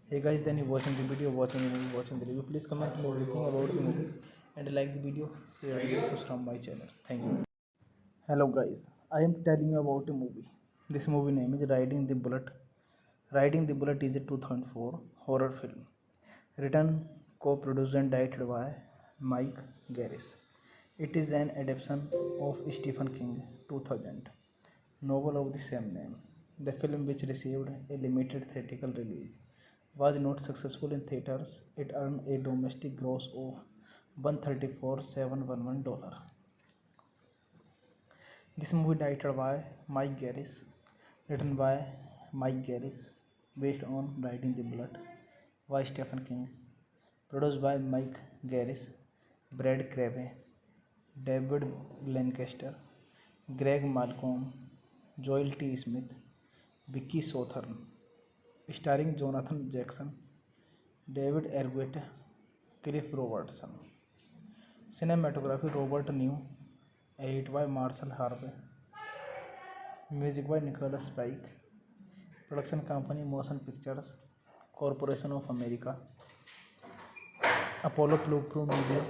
Hey guys, then you watching the video, watching the movie, watching the review. Please comment everything about the movie and like the video, share and subscribe my channel. Thank you. Hello guys, I am telling you about a movie. This movie name is Riding the Bullet. Riding the Bullet is a 2004 horror film written, co-produced and directed by Mike Garris. It is an adaptation of Stephen King 2000 novel of the same name. The film, which received a limited theatrical release, was not successful in theaters. It earned a domestic gross of $134,711. This movie directed by Mike Garris, written by Mike Garris, based on Riding the Bullet by Stephen King, produced by Mike Garris, Brad Crave, David Lancaster, Greg Malcolm, Joel T. Smith, Vicky Sothern, starring Jonathan Jackson, David Arquette, Cliff Robertson. Cinematography Robert New, edit by Marshall Harvey. Music by Nicholas Pike. Production company Motion Pictures Corporation of America. Apollo Plu Media.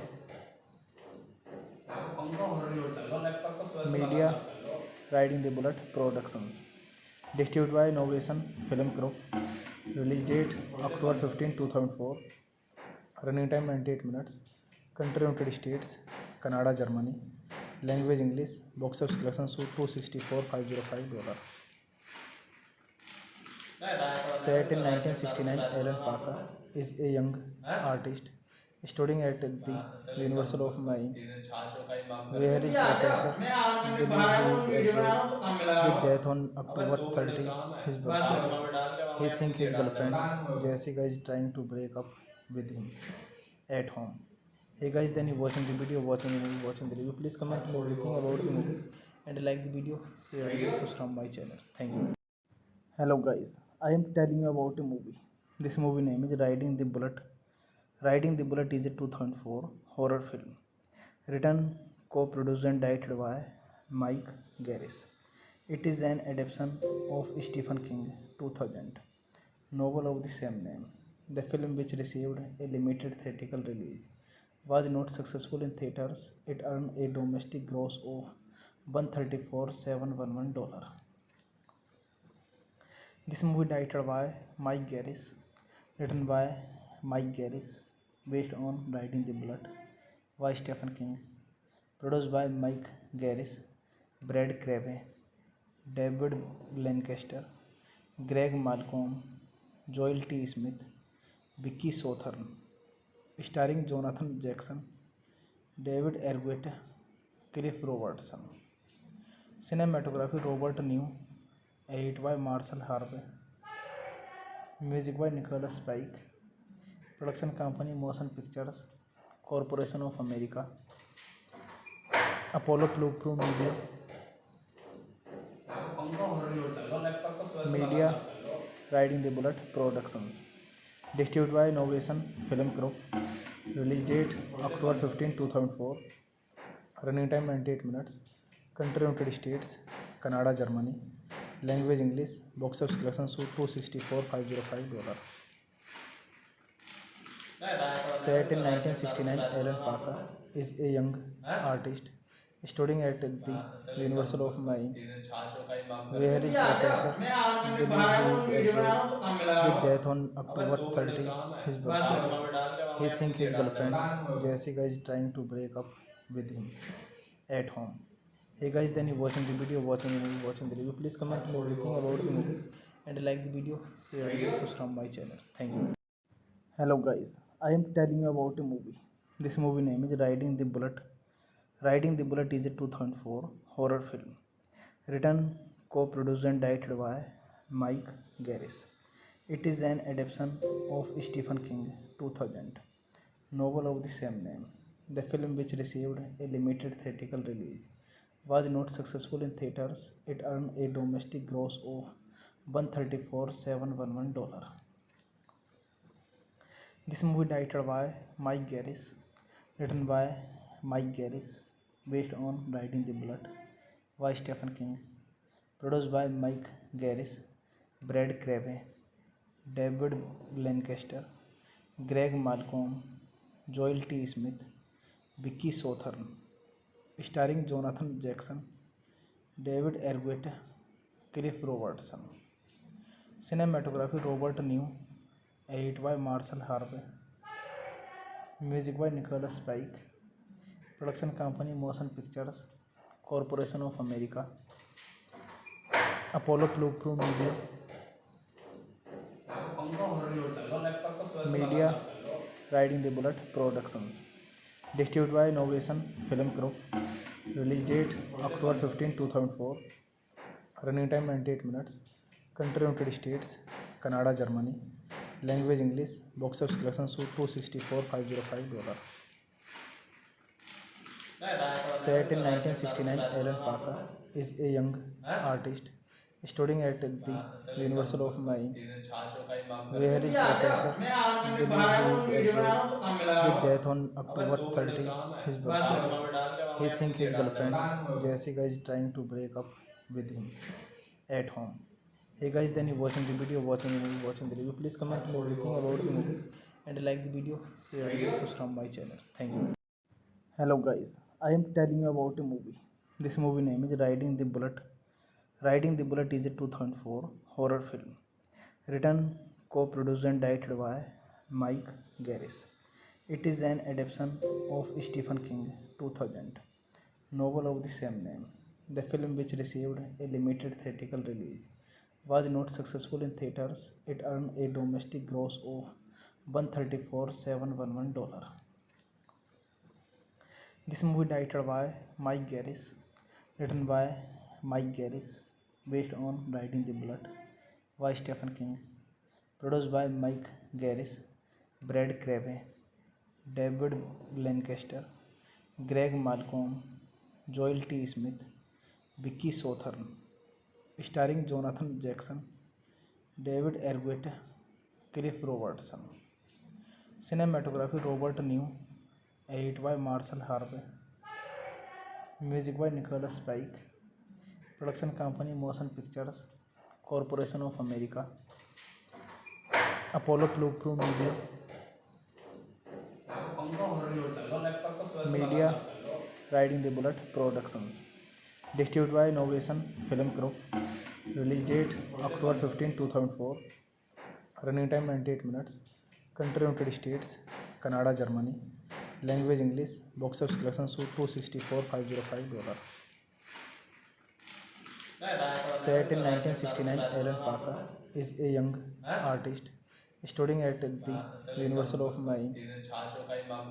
Media Riding the Bullet Productions. Distributed by Innovation Film Group. Release date October 15, 2004. Running time 98 minutes. Country United States, Canada, Germany. Language English. Box office collection $264,505. Set in 1969, Alan Parker is a young artist studying at the University of Maine, where his professor believes he is afraid with death on October 30, his birthday. He thinks his girlfriend Jessica is trying to break up with him at home. Hey guys, then you watching the video, watching the movie, watching the review. Please comment everything about the movie and like the video, share and subscribe my channel. Thank you. Hello guys, I am telling you about a movie. This movie name is Riding the Bullet. Riding the Bullet is a 2004 horror film written, co-produced and directed by Mike Garris. It is an adaptation of Stephen King 2000 novel of the same name. The film, which received a limited theatrical release, was not successful in theaters. It earned a domestic gross of $134,711. This movie directed by Mike Garris, written by Mike Garris, based on Riding the Bullet by Stephen King, produced by Mike Garris, Brad Crave, David Lancaster, Greg Malcolm, Joel T. Smith, Vicky Sothern, starring Jonathan Jackson, David Arquette, Cliff Robertson. Cinematography Robert New, edit by Marshall Harvey. Music by Nicholas Pike. Production company Motion Pictures Corporation of America. Apollo Plu Media. Media Riding the Bullet Productions. Distributed by Innovation Film Group. Release date October 15, 2004. Running time 98 minutes. Country United States, Canada, Germany. Language English. Box office collection $264,505. Set in 1969, Alan Parker is a young artist studying at the University of Maine, where his professor believes he is afraid with death on October 30, his birthday. He thinks his girlfriend Jessica is trying to break up with him at home. Hey guys, then you watching the video, watching the movie, watching the review. Please comment everything about the movie and like the video, share and subscribe my channel. Thank you. Hello guys, I am telling you about a movie. This movie name is Riding the Bullet. Riding the Bullet is a 2004 horror film written, co-produced and directed by Mike Garris. It is an adaptation of Stephen King 2000 novel of the same name. The film, which received a limited theatrical release, was not successful in theaters. It earned a domestic gross of $134,711. This movie directed by Mike Garris, written by Mike Garris, based on Riding the Bullet by Stephen King, produced by Mike Garris, Brad Crave, David Lancaster, Greg Malcolm, Joel T. Smith, Vicky Sothern, starring Jonathan Jackson, David Arquette, Cliff Robertson. Cinematography Robert New, edit by Marshall Harvey, music by Nicholas Pike, production company Motion Pictures Corporation of America, Apollo Blue Media, Riding the Bullet Productions, distributed by Innovation Film Group, release date October 15, 2004, running time 98 minutes, country United States, Canada, Germany, language English, box office collection $264,505. Set in 1969, Alan Parker is a young artist studying at the University of Miami, where his professor believes he is afraid with death on October 30, his birthday. He thinks his girlfriend Jessica is trying to break up with him at home. Hey guys, then you watching the video, watching the movie, watching the review. Please comment everything about the movie and like the video, share and subscribe my channel. Thank you. Hello guys, I am telling you about a movie. This movie name is Riding the Bullet. Riding the Bullet is a 2004 horror film written, co-produced and directed by Mike Garris. It is an adaptation of Stephen King 2000 novel of the same name. The film, which received a limited theatrical release, was not successful in theaters. It earned a domestic gross of $134,711. This movie directed by Mike Garris, written by Mike Garris, based on Riding the Bullet by Stephen King, produced by Mike Garris, Brad Crave, David Lancaster, Greg Malcolm, Joel T. Smith, Vicky Sothern, starring Jonathan Jackson, David Arquette, Cliff Robertson. Cinematography Robert New, edit by Marshall Harvey, music by Nicholas Pike, production company Motion Pictures Corporation of America, Apollo Blue Media, Riding the Bullet Productions, distributed by Innovation Film Group, release date October 15, 2004, running time 98 minutes, country United States, Canada, Germany, language English, box office collection $264,505. Set in 1969, Alan Parker is a young artist studying at the University of Miami,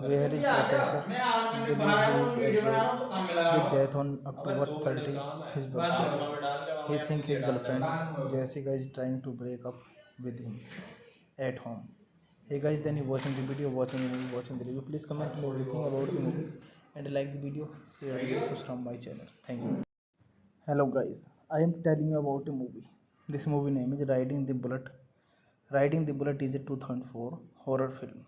where his professor believes he is afraid with death on October 30, his birthday. He thinks his girlfriend Jessica is trying to break up with him at home. Hey guys, then you watching the video, watching the movie, watching the review. Please comment everything about the movie and like the video, share and subscribe my channel. Thank you. Hello guys, I am telling you about a movie. This movie name is Riding the Bullet. Riding the Bullet is a 2004 horror film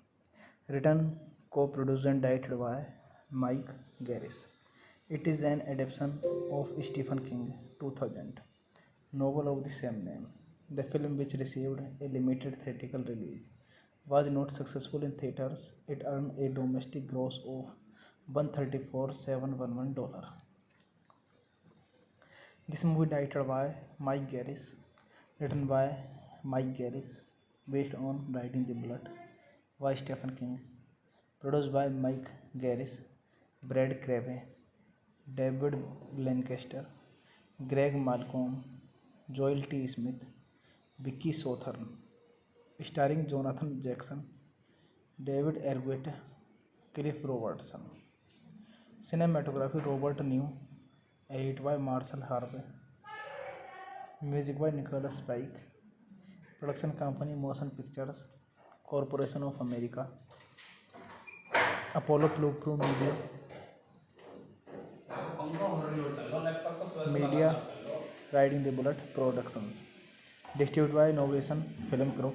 written, co-produced and directed by Mike Garris. It is an adaptation of Stephen King 2000 novel of the same name. The film, which received a limited theatrical release, was not successful in theaters. It earned a domestic gross of $134,711. This movie directed by Mike Garris, written by Mike Garris, based on Riding the Bullet by Stephen King, produced by Mike Garris, Brad Crabbe, David Lancaster, Greg Malcolm, Joel T. Smith, Vicky Sothern, starring Jonathan Jackson, David Arquette, Cliff Robertson. Cinematography Robert New, edit by Marshall Harvey, music by Nicholas Pike, production company Motion Pictures Corporation of America, Apollo Blue Media, Riding the Bullet Productions, distributed by Innovation Film Group,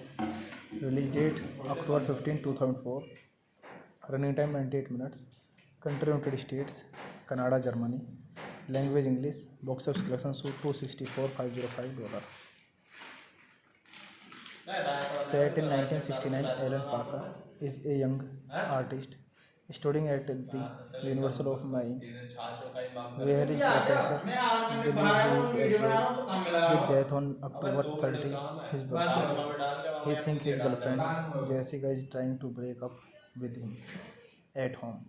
release date October 15, 2004, running time 98 minutes, country United States, Canada, Germany, language English, box office collection $264,505. Set in 1969, Alan Parker is a young artist studying at the University of Miami, where his professor believes he is at with death on October 30, his birthday. He thinks his girlfriend Jessica is trying to break up with him at home.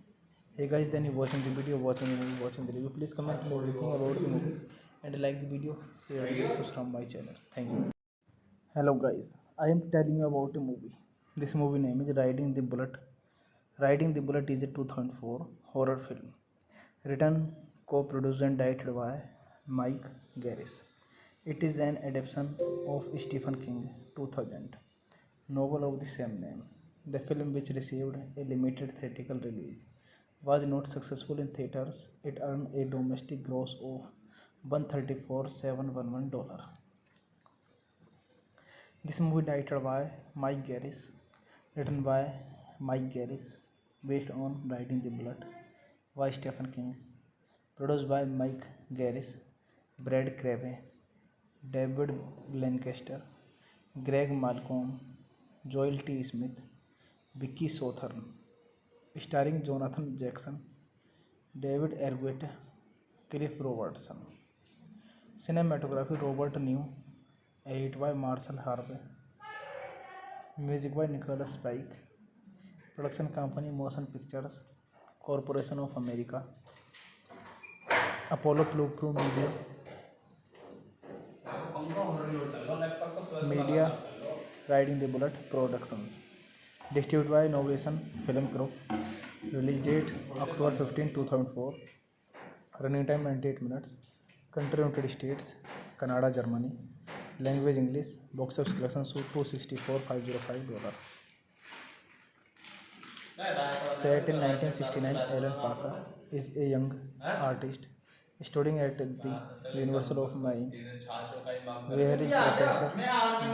Hey guys, then you watching the video, watching the movie, watching the review. Please comment everything about the movie and like the video, share and subscribe my channel. Thank you. Hello guys, I am telling you about a movie. This movie name is Riding the Bullet. Riding the Bullet is a 2004 horror film written, co-produced and directed by Mike Garris. It is an adaptation of Stephen King 2000 novel of the same name. The film, which received a limited theatrical release, was not successful in theaters. It earned a domestic gross of $134,711. This movie directed by Mike Garris, written by Mike Garris, based on Riding the Bullet by Stephen King, produced by Mike Garris, Brad Crabbe, David Lancaster, Greg Malcolm, Joel T. Smith, Vicky Sothern, starring Jonathan Jackson, David Arquette, Cliff Robertson. Cinematography Robert New, edit by Marshall Harvey, music by Nicholas Pike, production company Motion Pictures Corporation of America, Apollo Blue Media, Riding the Bullet Productions, distributed by Innovation Film Group, release date October 15, 2004, running time 98 minutes, country United States, Canada, Germany, language English, box office collection $264,505. Set in 1969, Alan Parker is a young artist studying at the University of Miami, where his professor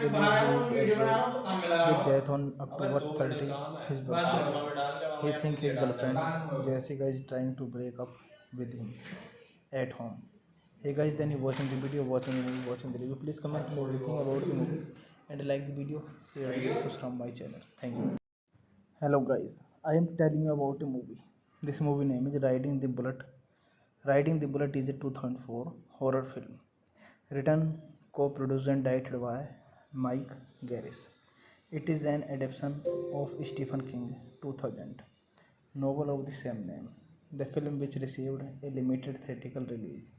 believes he is at with death on October 30, his birthday. He thinks his girlfriend Jessica is trying to break up with him at home. Hey guys, then you watching the video, watching the movie, watching the review. Please comment everything about the movie and like the video, share and subscribe my channel. Thank you. Hello guys, I am telling you about a movie. This movie name is Riding the Bullet. Riding the Bullet is a 2004 horror film written, co-produced and directed by Mike Garris. It is an adaptation of Stephen King 2000 novel of the same name. The film, which received a limited theatrical release,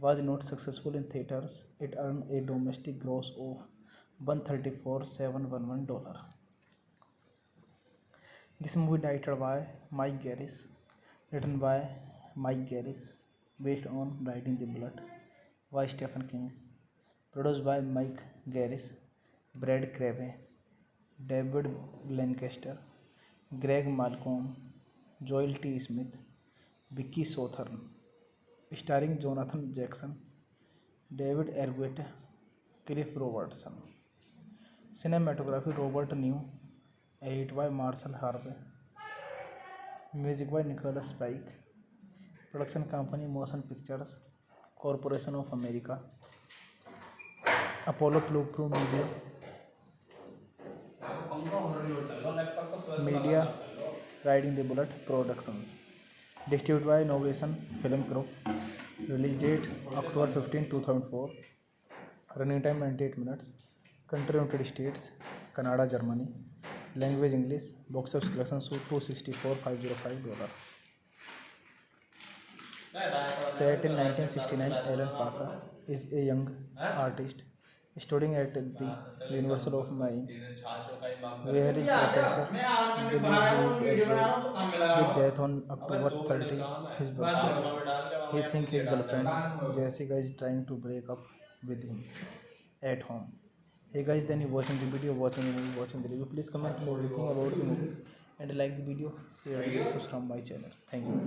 was not successful in theaters. It earned a domestic gross of $134,711. This movie directed by Mike Garris, written by Mike Garris, based on Riding the Bullet by Stephen King, produced by Mike Garris, Brad Crabbe, David Lancaster, Greg Malcolm, Joel T. Smith, Vicky Sothern, starring Jonathan Jackson, David Arquette, Cliff Robertson. Cinematography Robert New, edit by Marshall Harvey, music by Nicholas Pike, production company Motion Pictures Corporation of America, Apollo Blue Media, Riding the Bullet Productions, distributed by Innovation Film Group, release date October 15, 2004, running time 98 minutes, country United States, Canada, Germany, language English, box office collection $264,505. Set in 1969, Alan Parker is a young artist studying at the University of Maine, where his professor believes he is at with death on October 30, his birthday. He thinks his girlfriend Jessica is trying to break up with him at home. Hey guys, then you watching the video, watching the movie, watching the review. Please comment everything about the movie and like the video, share the subscribe my channel. Thank you.